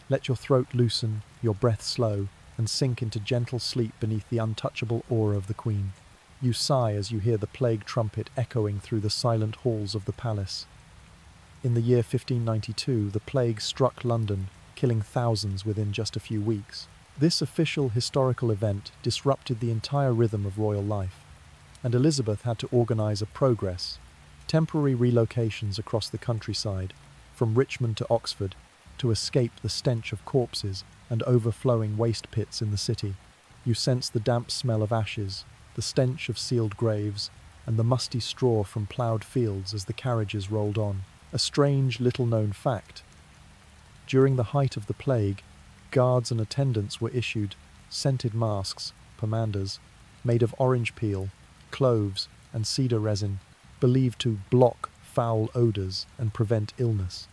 S1: Let your throat loosen, your breath slow, and sink into gentle sleep beneath the untouchable aura of the Queen. You sigh as you hear the plague trumpet echoing through the silent halls of the palace. In the year 1592, the plague struck London, killing thousands within just a few weeks. This official historical event disrupted the entire rhythm of royal life, and Elizabeth had to organise a progress, temporary relocations across the countryside, from Richmond to Oxford, to escape the stench of corpses and overflowing waste pits in the city. You sense the damp smell of ashes, the stench of sealed graves, and the musty straw from ploughed fields as the carriages rolled on. A strange, little-known fact. During the height of the plague, guards and attendants were issued scented masks, pomanders, made of orange peel, cloves, and cedar resin, believed to block foul odours and prevent illness.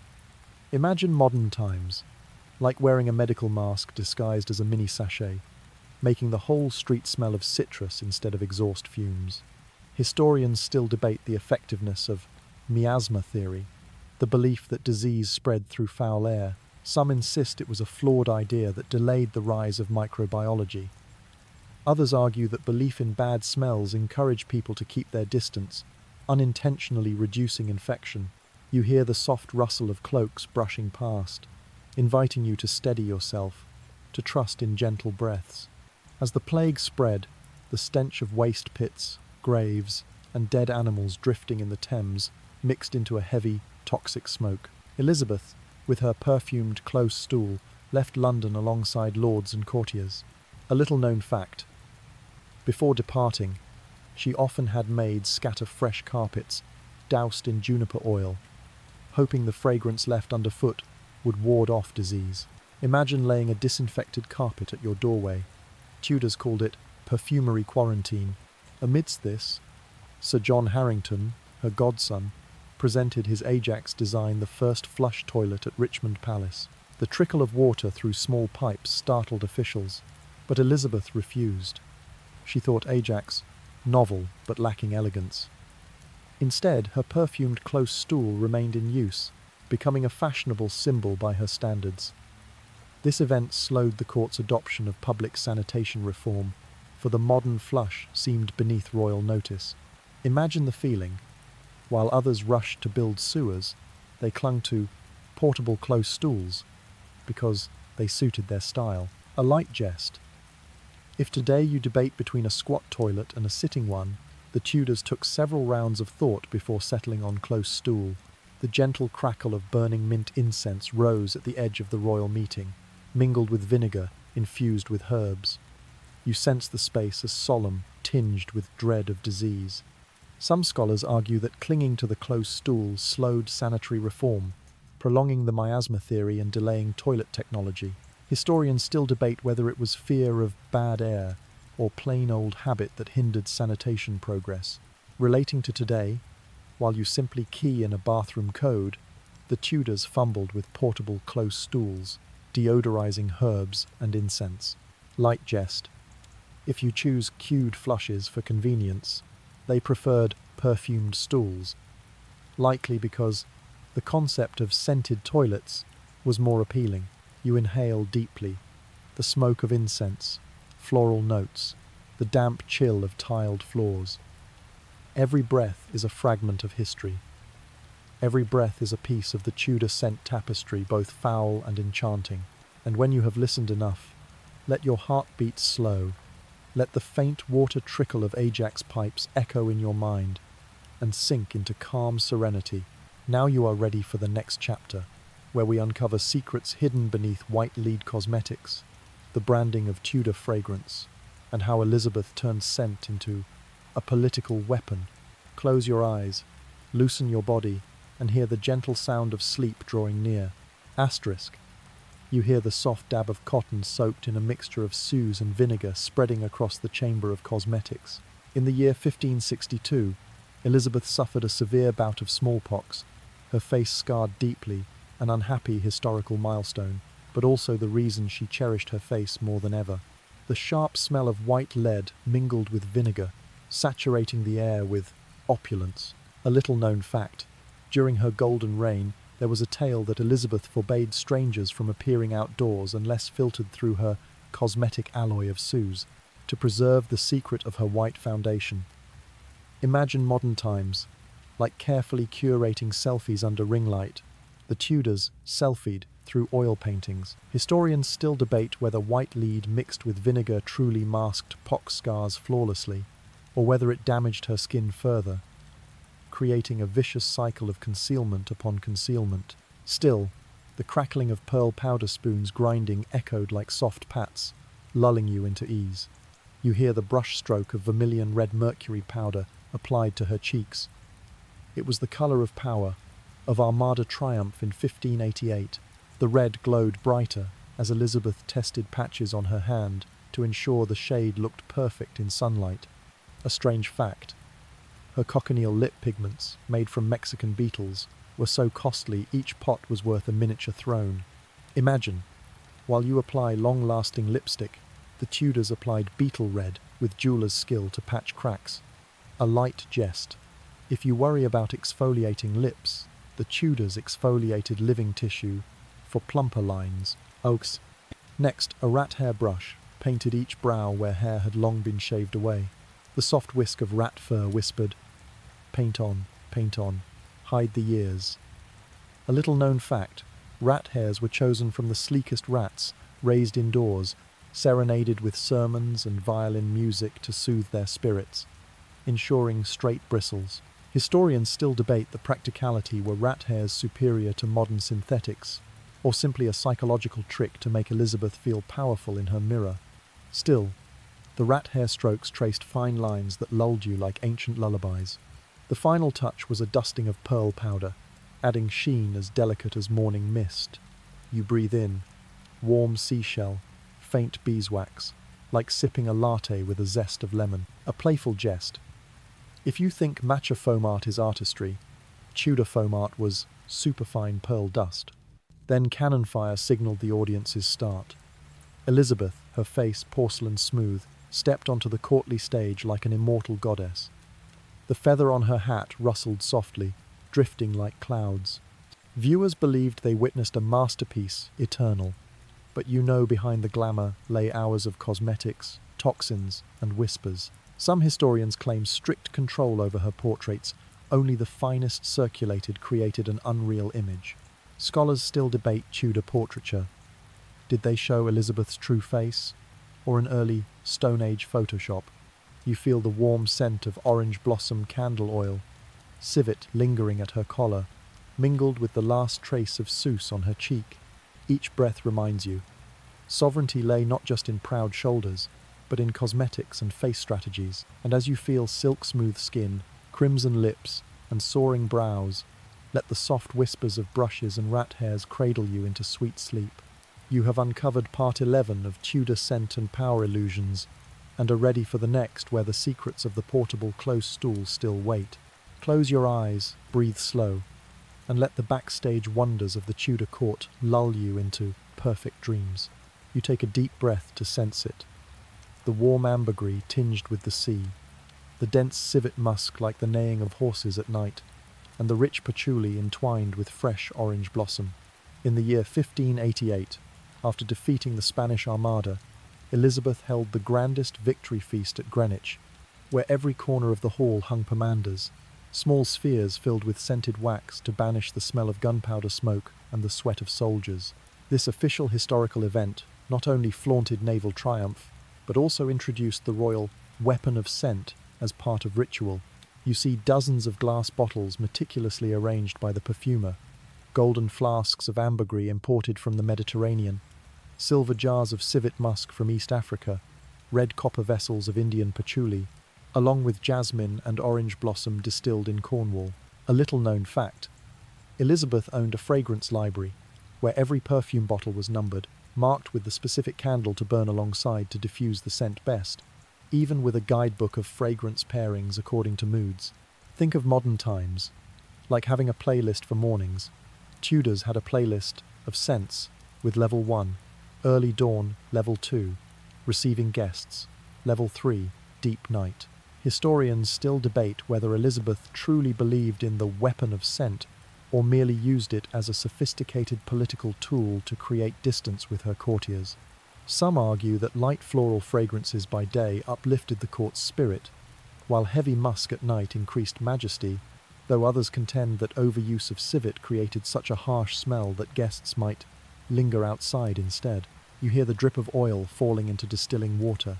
S1: Imagine modern times, like wearing a medical mask disguised as a mini sachet, making the whole street smell of citrus instead of exhaust fumes. Historians still debate the effectiveness of miasma theory, the belief that disease spread through foul air. Some insist it was a flawed idea that delayed the rise of microbiology. Others argue that belief in bad smells encouraged people to keep their distance, unintentionally reducing infection. You hear the soft rustle of cloaks brushing past, inviting you to steady yourself, to trust in gentle breaths. As the plague spread, the stench of waste pits, graves, and dead animals drifting in the Thames mixed into a heavy, toxic smoke. Elizabeth, with her perfumed close stool, left London alongside lords and courtiers. A little-known fact. Before departing, she often had maids scatter fresh carpets, doused in juniper oil, hoping the fragrance left underfoot would ward off disease. Imagine laying a disinfected carpet at your doorway. Tudors called it perfumery quarantine. Amidst this, Sir John Harrington, her godson, presented his Ajax design the first flush toilet at Richmond Palace. The trickle of water through small pipes startled officials, but Elizabeth refused. She thought Ajax novel but lacking elegance. Instead, her perfumed close stool remained in use, becoming a fashionable symbol by her standards. This event slowed the court's adoption of public sanitation reform, for the modern flush seemed beneath royal notice. Imagine the feeling. While others rushed to build sewers, they clung to portable close stools because they suited their style. A light jest. If today you debate between a squat toilet and a sitting one, the Tudors took several rounds of thought before settling on close stool. The gentle crackle of burning mint incense rose at the edge of the royal meeting, mingled with vinegar infused with herbs. You sense the space as solemn, tinged with dread of disease. Some scholars argue that clinging to the close stool slowed sanitary reform, prolonging the miasma theory and delaying toilet technology. Historians still debate whether it was fear of bad air or plain old habit that hindered sanitation progress. Relating to today, while you simply key in a bathroom code, the Tudors fumbled with portable close stools, deodorizing herbs and incense. Light jest. If you choose queued flushes for convenience, they preferred perfumed stools, likely because the concept of scented toilets was more appealing. You inhale deeply, the smoke of incense, floral notes, the damp chill of tiled floors. Every breath is a fragment of history. Every breath is a piece of the Tudor scent tapestry, both foul and enchanting. And when you have listened enough, let your heart beat slow. Let the faint water trickle of Ajax pipes echo in your mind and sink into calm serenity. Now you are ready for the next chapter, where we uncover secrets hidden beneath white lead cosmetics, the branding of Tudor fragrance, and how Elizabeth turned scent into a political weapon. Close your eyes, loosen your body, and hear the gentle sound of sleep drawing near. Asterisk. You hear the soft dab of cotton soaked in a mixture of soothes and vinegar spreading across the chamber of cosmetics. In the year 1562, Elizabeth suffered a severe bout of smallpox, her face scarred deeply, an unhappy historical milestone, but also the reason she cherished her face more than ever. The sharp smell of white lead mingled with vinegar, saturating the air with opulence. A little-known fact: during her golden reign, there was a tale that Elizabeth forbade strangers from appearing outdoors unless filtered through her cosmetic alloy of soothes, to preserve the secret of her white foundation. Imagine modern times, like carefully curating selfies under ring light. The Tudors selfied through oil paintings. Historians still debate whether white lead mixed with vinegar truly masked pox scars flawlessly, or whether it damaged her skin further, creating a vicious cycle of concealment upon concealment. Still, the crackling of pearl powder spoons grinding echoed like soft pats, lulling you into ease. You hear the brush stroke of vermilion red mercury powder applied to her cheeks. It was the colour of power, of Armada triumph in 1588. The red glowed brighter as Elizabeth tested patches on her hand to ensure the shade looked perfect in sunlight. A strange fact: her cochineal lip pigments, made from Mexican beetles, were so costly each pot was worth a miniature throne. Imagine, while you apply long-lasting lipstick, the Tudors applied beetle red with jeweler's skill to patch cracks. A light jest. If you worry about exfoliating lips, the Tudors exfoliated living tissue for plumper lines. Oaks. Next, a rat hair brush painted each brow where hair had long been shaved away. The soft whisk of rat fur whispered, paint on, hide the years." A little-known fact: rat hairs were chosen from the sleekest rats, raised indoors, serenaded with sermons and violin music to soothe their spirits, ensuring straight bristles. Historians still debate the practicality: were rat hairs superior to modern synthetics, or simply a psychological trick to make Elizabeth feel powerful in her mirror. Still, the rat hair strokes traced fine lines that lulled you like ancient lullabies. The final touch was a dusting of pearl powder, adding sheen as delicate as morning mist. You breathe in, warm seashell, faint beeswax, like sipping a latte with a zest of lemon. A playful jest: if you think matcha foam art is artistry, Tudor foam art was superfine pearl dust. Then cannon fire signaled the audience's start. Elizabeth, her face porcelain smooth, stepped onto the courtly stage like an immortal goddess. The feather on her hat rustled softly, drifting like clouds. Viewers believed they witnessed a masterpiece, eternal. But you know behind the glamour lay hours of cosmetics, toxins, and whispers. Some historians claim strict control over her portraits. Only the finest circulated created an unreal image. Scholars still debate Tudor portraiture. Did they show Elizabeth's true face, or an early Stone Age Photoshop? You feel the warm scent of orange blossom candle oil, civet lingering at her collar, mingled with the last trace of soothes on her cheek. Each breath reminds you, sovereignty lay not just in proud shoulders, but in cosmetics and face strategies. And as you feel silk-smooth skin, crimson lips, and soaring brows, let the soft whispers of brushes and rat hairs cradle you into sweet sleep. You have uncovered part 11 of Tudor scent and power illusions, and are ready for the next, where the secrets of the portable close stool still wait. Close your eyes, breathe slow, and let the backstage wonders of the Tudor court lull you into perfect dreams. You take a deep breath to sense it. The warm ambergris tinged with the sea, the dense civet musk like the neighing of horses at night, and the rich patchouli entwined with fresh orange blossom. In the year 1588, after defeating the Spanish Armada, Elizabeth held the grandest victory feast at Greenwich, where every corner of the hall hung pomanders, small spheres filled with scented wax to banish the smell of gunpowder smoke and the sweat of soldiers. This official historical event not only flaunted naval triumph, but also introduced the royal weapon of scent as part of ritual. You see dozens of glass bottles meticulously arranged by the perfumer, golden flasks of ambergris imported from the Mediterranean, silver jars of civet musk from East Africa, red copper vessels of Indian patchouli, along with jasmine and orange blossom distilled in Cornwall. A little-known fact: Elizabeth owned a fragrance library, where every perfume bottle was numbered, marked with the specific candle to burn alongside to diffuse the scent best, even with a guidebook of fragrance pairings according to moods. Think of modern times, like having a playlist for mornings. Tudors had a playlist of scents, with level 1, early dawn, level 2, receiving guests, level 3, deep night. Historians still debate whether Elizabeth truly believed in the weapon of scent or merely used it as a sophisticated political tool to create distance with her courtiers. Some argue that light floral fragrances by day uplifted the court's spirit, while heavy musk at night increased majesty, though others contend that overuse of civet created such a harsh smell that guests might linger outside instead. You hear the drip of oil falling into distilling water,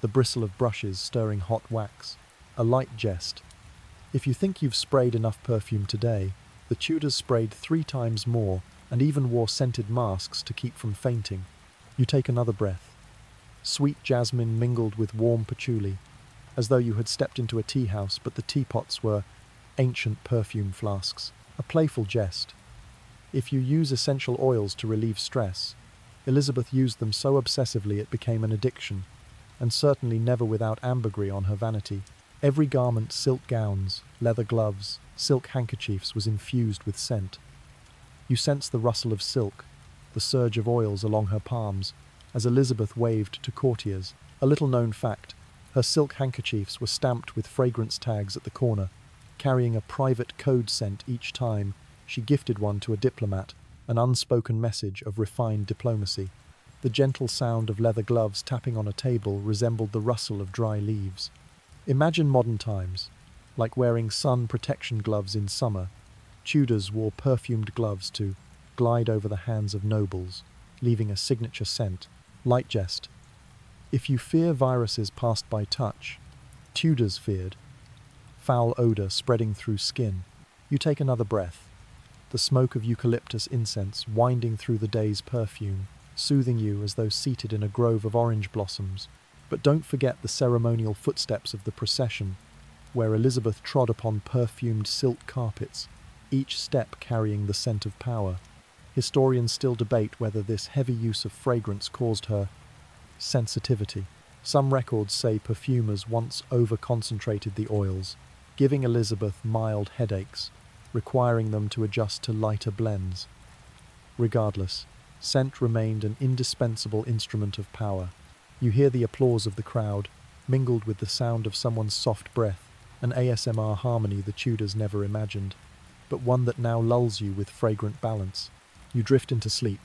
S1: the bristle of brushes stirring hot wax. A light jest. If you think you've sprayed enough perfume today, the Tudors sprayed 3 times more and even wore scented masks to keep from fainting. You take another breath. Sweet jasmine mingled with warm patchouli, as though you had stepped into a tea house, but the teapots were ancient perfume flasks. A playful jest. If you use essential oils to relieve stress, Elizabeth used them so obsessively it became an addiction, and certainly never without ambergris on her vanity. Every garment, silk gowns, leather gloves, silk handkerchiefs was infused with scent. You sense the rustle of silk, the surge of oils along her palms, as Elizabeth waved to courtiers. A little-known fact: her silk handkerchiefs were stamped with fragrance tags at the corner, carrying a private code scent each time she gifted one to a diplomat, an unspoken message of refined diplomacy. The gentle sound of leather gloves tapping on a table resembled the rustle of dry leaves. Imagine modern times, like wearing sun protection gloves in summer. Tudors wore perfumed gloves to glide over the hands of nobles, leaving a signature scent. Light jest. If you fear viruses passed by touch, Tudors feared foul odor spreading through skin. You take another breath, the smoke of eucalyptus incense winding through the day's perfume, soothing you as though seated in a grove of orange blossoms. But don't forget the ceremonial footsteps of the procession, where Elizabeth trod upon perfumed silk carpets, each step carrying the scent of power. Historians still debate whether this heavy use of fragrance caused her sensitivity. Some records say perfumers once over-concentrated the oils, giving Elizabeth mild headaches, requiring them to adjust to lighter blends. Regardless, scent remained an indispensable instrument of power. You hear the applause of the crowd, mingled with the sound of someone's soft breath, an ASMR harmony the Tudors never imagined, but one that now lulls you with fragrant balance. You drift into sleep,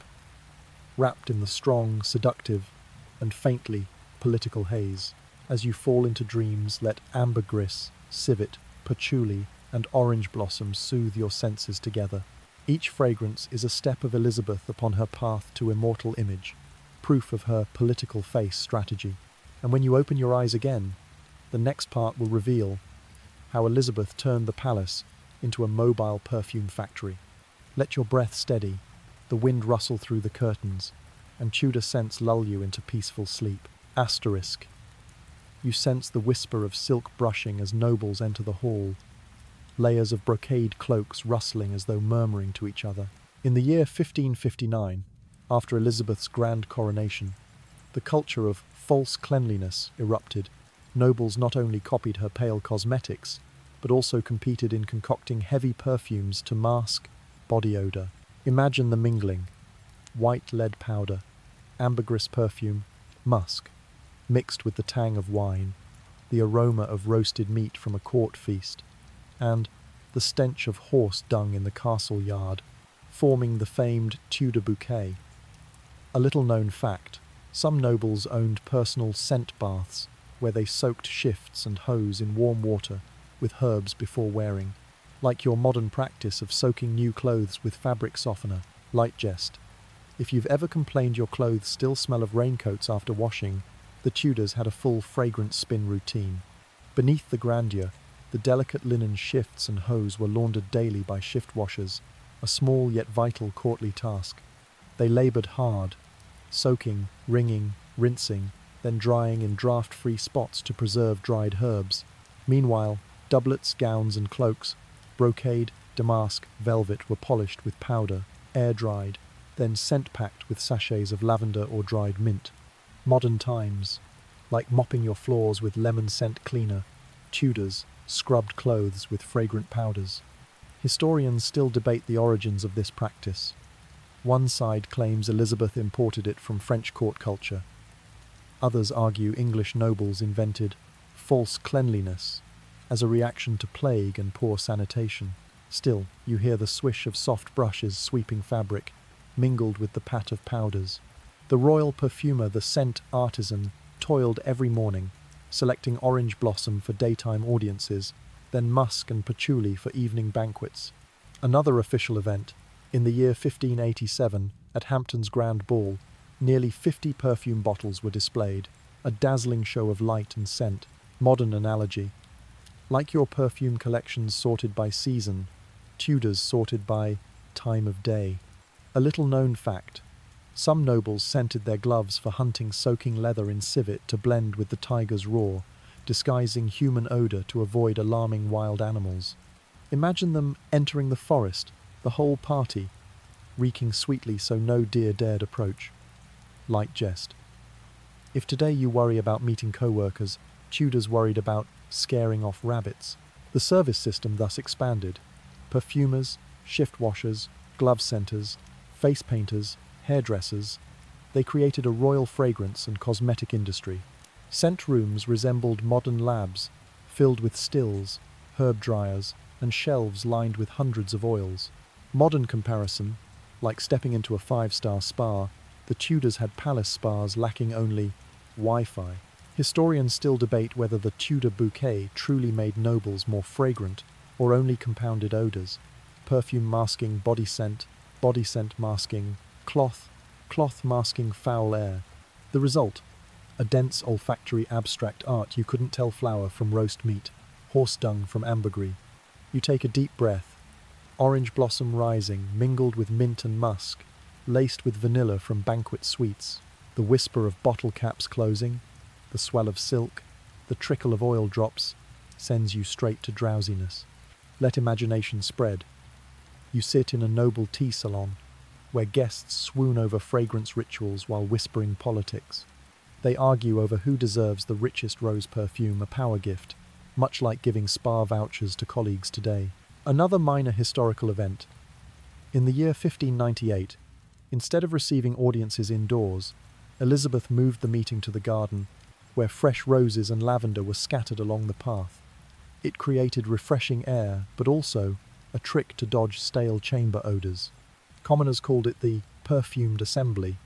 S1: wrapped in the strong, seductive, and faintly political haze. As you fall into dreams, let ambergris, civet, patchouli, and orange blossom soothe your senses together. Each fragrance is a step of Elizabeth upon her path to immortal image, proof of her political face strategy. And when you open your eyes again, the next part will reveal how Elizabeth turned the palace into a mobile perfume factory. Let your breath steady, the wind rustle through the curtains, and Tudor scents lull you into peaceful sleep. Asterisk. You sense the whisper of silk brushing as nobles enter the hall, layers of brocade cloaks rustling as though murmuring to each other. In the year 1559, after Elizabeth's grand coronation, the culture of false cleanliness erupted. Nobles not only copied her pale cosmetics, but also competed in concocting heavy perfumes to mask body odor. Imagine the mingling: white lead powder, ambergris perfume, musk, mixed with the tang of wine, the aroma of roasted meat from a court feast, and the stench of horse dung in the castle yard, forming the famed Tudor bouquet. A little-known fact: some nobles owned personal scent baths, where they soaked shifts and hose in warm water with herbs before wearing. Like your modern practice of soaking new clothes with fabric softener. Light jest: if you've ever complained your clothes still smell of raincoats after washing, the Tudors had a full fragrance spin routine. Beneath the grandeur, the delicate linen shifts and hose were laundered daily by shift washers, a small yet vital courtly task. They laboured hard, soaking, wringing, rinsing, then drying in draught-free spots to preserve dried herbs. Meanwhile, doublets, gowns and cloaks, brocade, damask, velvet were polished with powder, air-dried, then scent-packed with sachets of lavender or dried mint. Modern times: like mopping your floors with lemon scent cleaner, Tudors scrubbed clothes with fragrant powders. Historians still debate the origins of this practice. One side claims Elizabeth imported it from French court culture. Others argue English nobles invented false cleanliness as a reaction to plague and poor sanitation. Still, you hear the swish of soft brushes sweeping fabric, mingled with the pat of powders. The royal perfumer, the scent artisan, toiled every morning, selecting orange blossom for daytime audiences, then musk and patchouli for evening banquets. Another official event: in the year 1587, at Hampton's Grand Ball, nearly 50 perfume bottles were displayed, a dazzling show of light and scent. Modern analogy: like your perfume collections sorted by season, Tudors sorted by time of day. A little-known fact: some nobles scented their gloves for hunting soaking leather in civet to blend with the tiger's roar, disguising human odour to avoid alarming wild animals. Imagine them entering the forest, the whole party, reeking sweetly so no deer dared approach. Light jest: if today you worry about meeting co-workers, Tudors worried about scaring off rabbits. The service system thus expanded: perfumers, shift washers, glove centers, face painters, hairdressers. They created a royal fragrance and cosmetic industry. Scent rooms resembled modern labs, filled with stills, herb dryers, and shelves lined with hundreds of oils. Modern comparison: like stepping into a five-star spa, the Tudors had palace spas lacking only Wi-Fi. Historians still debate whether the Tudor bouquet truly made nobles more fragrant or only compounded odors. Perfume masking body scent masking cloth, cloth masking foul air. The result: a dense olfactory abstract art. You couldn't tell flour from roast meat, horse dung from ambergris. You take a deep breath: orange blossom rising, mingled with mint and musk, laced with vanilla from banquet sweets. The whisper of bottle caps closing, the swell of silk, the trickle of oil drops sends you straight to drowsiness. Let imagination spread. You sit in a noble tea salon, where guests swoon over fragrance rituals while whispering politics. They argue over who deserves the richest rose perfume, a power gift, much like giving spa vouchers to colleagues today. Another minor historical event: in the year 1598, instead of receiving audiences indoors, Elizabeth moved the meeting to the garden, where fresh roses and lavender were scattered along the path. It created refreshing air, but also a trick to dodge stale chamber odours. Commoners called it the perfumed assembly,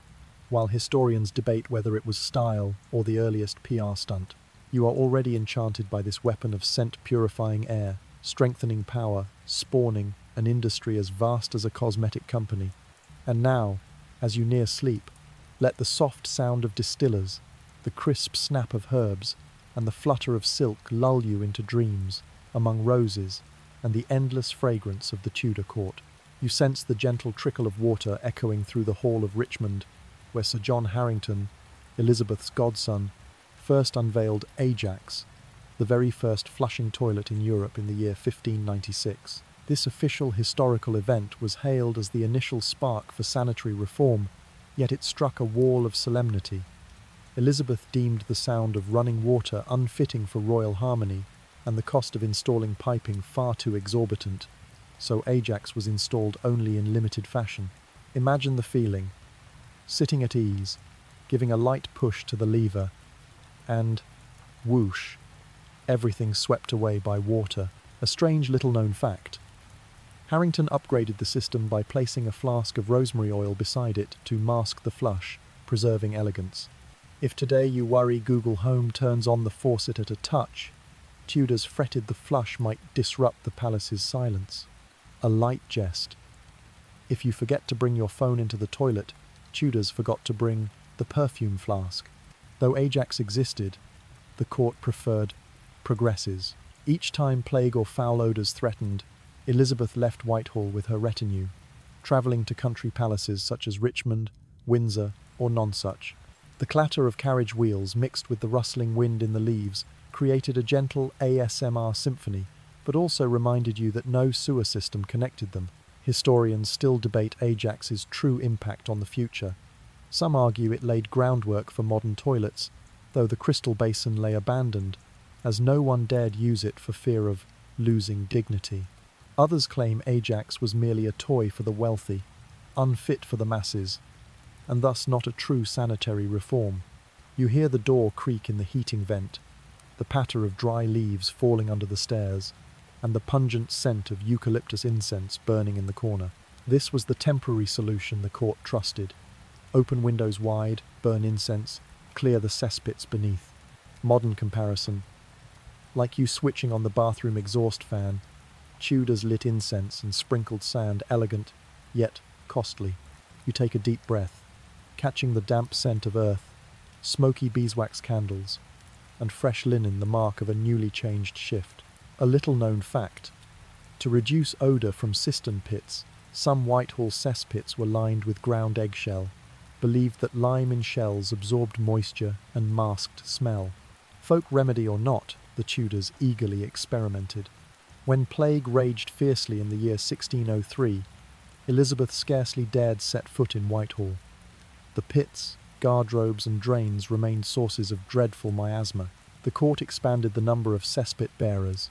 S1: while historians debate whether it was style or the earliest PR stunt. You are already enchanted by this weapon of scent-purifying air, strengthening power, spawning an industry as vast as a cosmetic company. And now, as you near sleep, let the soft sound of distillers, the crisp snap of herbs, and the flutter of silk lull you into dreams among roses and the endless fragrance of the Tudor court. You sense the gentle trickle of water echoing through the Hall of Richmond, where Sir John Harrington, Elizabeth's godson, first unveiled Ajax, the very first flushing toilet in Europe in the year 1596. This official historical event was hailed as the initial spark for sanitary reform, yet it struck a wall of solemnity. Elizabeth deemed the sound of running water unfitting for royal harmony, and the cost of installing piping far too exorbitant, so Ajax was installed only in limited fashion. Imagine the feeling, sitting at ease, giving a light push to the lever, and whoosh, everything swept away by water. A strange little-known fact. Harrington upgraded the system by placing a flask of rosemary oil beside it to mask the flush, preserving elegance. If today you worry Google Home turns on the faucet at a touch, Tudors fretted the flush might disrupt the palace's silence. A light jest. If you forget to bring your phone into the toilet, Tudors forgot to bring the perfume flask. Though Ajax existed, the court preferred progresses. Each time plague or foul odours threatened, Elizabeth left Whitehall with her retinue, travelling to country palaces such as Richmond, Windsor, or Nonsuch. The clatter of carriage wheels mixed with the rustling wind in the leaves created a gentle ASMR symphony, but also reminded you that no sewer system connected them. Historians still debate Ajax's true impact on the future. Some argue it laid groundwork for modern toilets, though the crystal basin lay abandoned, as no one dared use it for fear of losing dignity. Others claim Ajax was merely a toy for the wealthy, unfit for the masses, and thus not a true sanitary reform. You hear the door creak in the heating vent, the patter of dry leaves falling under the stairs, and the pungent scent of eucalyptus incense burning in the corner. This was the temporary solution the court trusted. Open windows wide, burn incense, clear the cesspits beneath. Modern comparison. Like you switching on the bathroom exhaust fan, Tudors lit incense and sprinkled sand, elegant, yet costly. You take a deep breath, catching the damp scent of earth, smoky beeswax candles, and fresh linen, the mark of a newly changed shift. A little-known fact. To reduce odour from cistern pits, some Whitehall cesspits were lined with ground eggshell, believed that lime in shells absorbed moisture and masked smell. Folk remedy or not, the Tudors eagerly experimented. When plague raged fiercely in the year 1603, Elizabeth scarcely dared set foot in Whitehall. The pits, guardrobes and drains remained sources of dreadful miasma. The court expanded the number of cesspit bearers.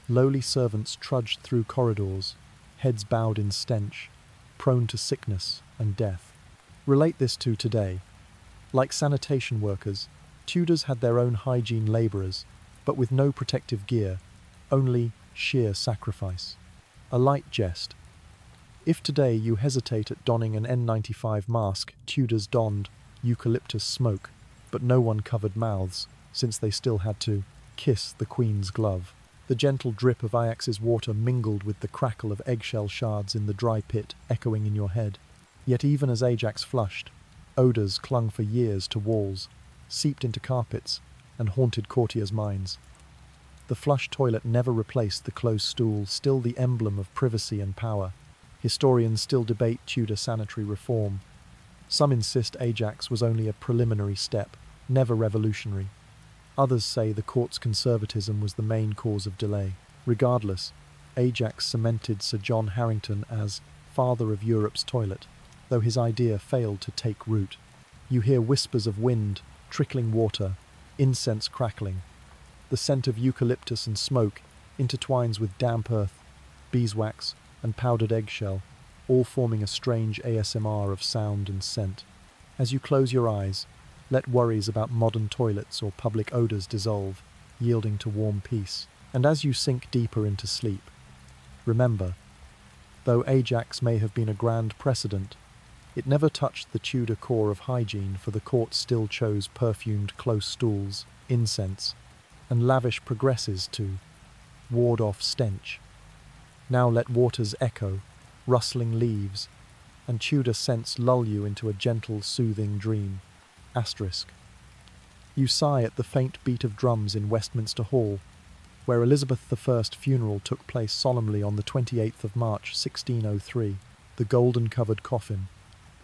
S1: Lowly servants trudged through corridors, heads bowed in stench, prone to sickness and death. Relate this to today. Like sanitation workers, Tudors had their own hygiene labourers, but with no protective gear, only sheer sacrifice. A light jest. If today you hesitate at donning an N95 mask, Tudors donned eucalyptus smoke, but no one covered mouths, since they still had to kiss the Queen's glove. The gentle drip of Ajax's water mingled with the crackle of eggshell shards in the dry pit, echoing in your head. Yet even as Ajax flushed, odours clung for years to walls, seeped into carpets, and haunted courtiers' minds. The flush toilet never replaced the close stool, still the emblem of privacy and power. Historians still debate Tudor sanitary reform. Some insist Ajax was only a preliminary step, never revolutionary. Others say the court's conservatism was the main cause of delay. Regardless, Ajax cemented Sir John Harrington as father of Europe's toilet, though his idea failed to take root. You hear whispers of wind, trickling water, incense crackling. The scent of eucalyptus and smoke intertwines with damp earth, beeswax, and powdered eggshell, all forming a strange ASMR of sound and scent. As you close your eyes, let worries about modern toilets or public odours dissolve, yielding to warm peace. And as you sink deeper into sleep, remember, though Ajax may have been a grand precedent, it never touched the Tudor core of hygiene, for the court still chose perfumed close stools, incense, and lavish progresses to ward off stench. Now let waters echo, rustling leaves, and Tudor scents lull you into a gentle, soothing dream. Asterisk. You sigh at the faint beat of drums in Westminster Hall, where Elizabeth I's funeral took place solemnly on the 28th of March 1603, the golden-covered coffin,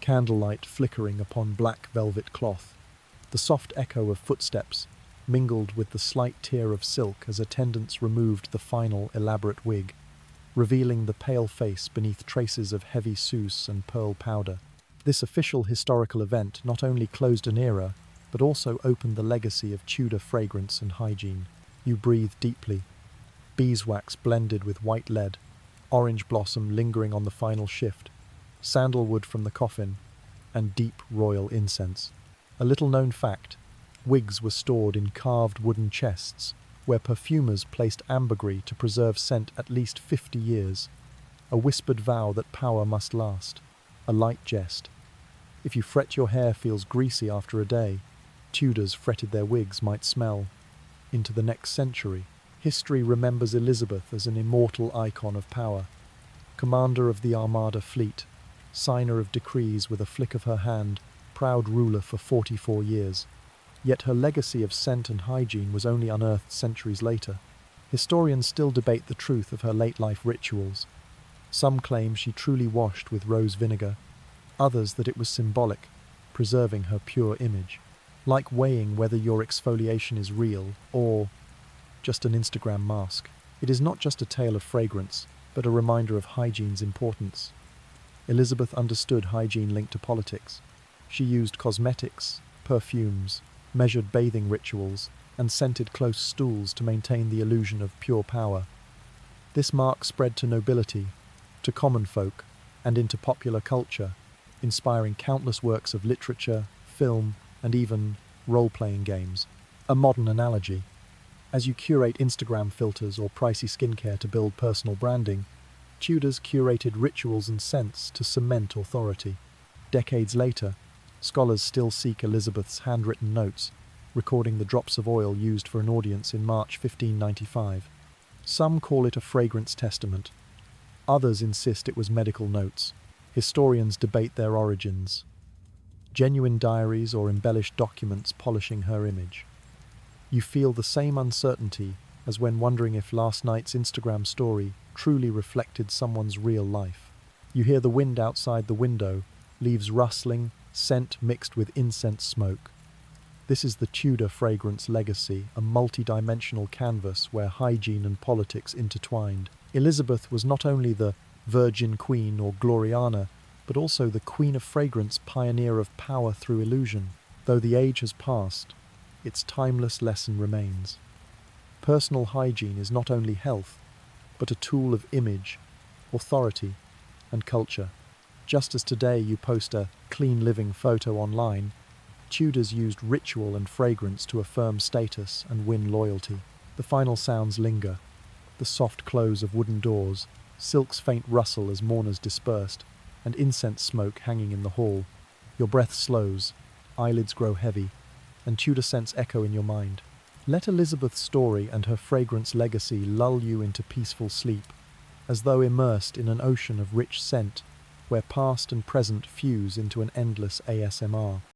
S1: candlelight flickering upon black velvet cloth, the soft echo of footsteps mingled with the slight tear of silk as attendants removed the final elaborate wig, revealing the pale face beneath traces of heavy soothes and pearl powder. This official historical event not only closed an era, but also opened the legacy of Tudor fragrance and hygiene. You breathe deeply, beeswax blended with white lead, orange blossom lingering on the final shift, sandalwood from the coffin, and deep royal incense. A little-known fact, wigs were stored in carved wooden chests, where perfumers placed ambergris to preserve scent at least 50 years, a whispered vow that power must last, a light jest. If you fret your hair feels greasy after a day, Tudors fretted their wigs might smell. Into the next century, history remembers Elizabeth as an immortal icon of power, commander of the Armada fleet, signer of decrees with a flick of her hand, proud ruler for 44 years. Yet her legacy of scent and hygiene was only unearthed centuries later. Historians still debate the truth of her late-life rituals. Some claim she truly washed with rose vinegar, others that it was symbolic, preserving her pure image. Like weighing whether your exfoliation is real or just an Instagram mask. It is not just a tale of fragrance, but a reminder of hygiene's importance. Elizabeth understood hygiene linked to politics. She used cosmetics, perfumes, measured bathing rituals, and scented close stools to maintain the illusion of pure power. This mark spread to nobility, to common folk, and into popular culture, inspiring countless works of literature, film, and even role-playing games. A modern analogy. As you curate Instagram filters or pricey skincare to build personal branding, Tudors curated rituals and scents to cement authority. Decades later, scholars still seek Elizabeth's handwritten notes, recording the drops of oil used for an audience in March 1595. Some call it a fragrance testament. Others insist it was medical notes. Historians debate their origins. Genuine diaries or embellished documents polishing her image. You feel the same uncertainty as when wondering if last night's Instagram story truly reflected someone's real life. You hear the wind outside the window, leaves rustling, scent mixed with incense smoke. This is the Tudor fragrance legacy, a multi-dimensional canvas where hygiene and politics intertwined. Elizabeth was not only the Virgin Queen or Gloriana, but also the Queen of Fragrance, pioneer of power through illusion. Though the age has passed, its timeless lesson remains. Personal hygiene is not only health, but a tool of image, authority, and culture. Just as today you post a clean living photo online, Tudors used ritual and fragrance to affirm status and win loyalty. The final sounds linger. The soft close of wooden doors, silk's faint rustle as mourners dispersed, and incense smoke hanging in the hall. Your breath slows, eyelids grow heavy, and Tudor scents echo in your mind. Let Elizabeth's story and her fragrance legacy lull you into peaceful sleep, as though immersed in an ocean of rich scent, where past and present fuse into an endless ASMR.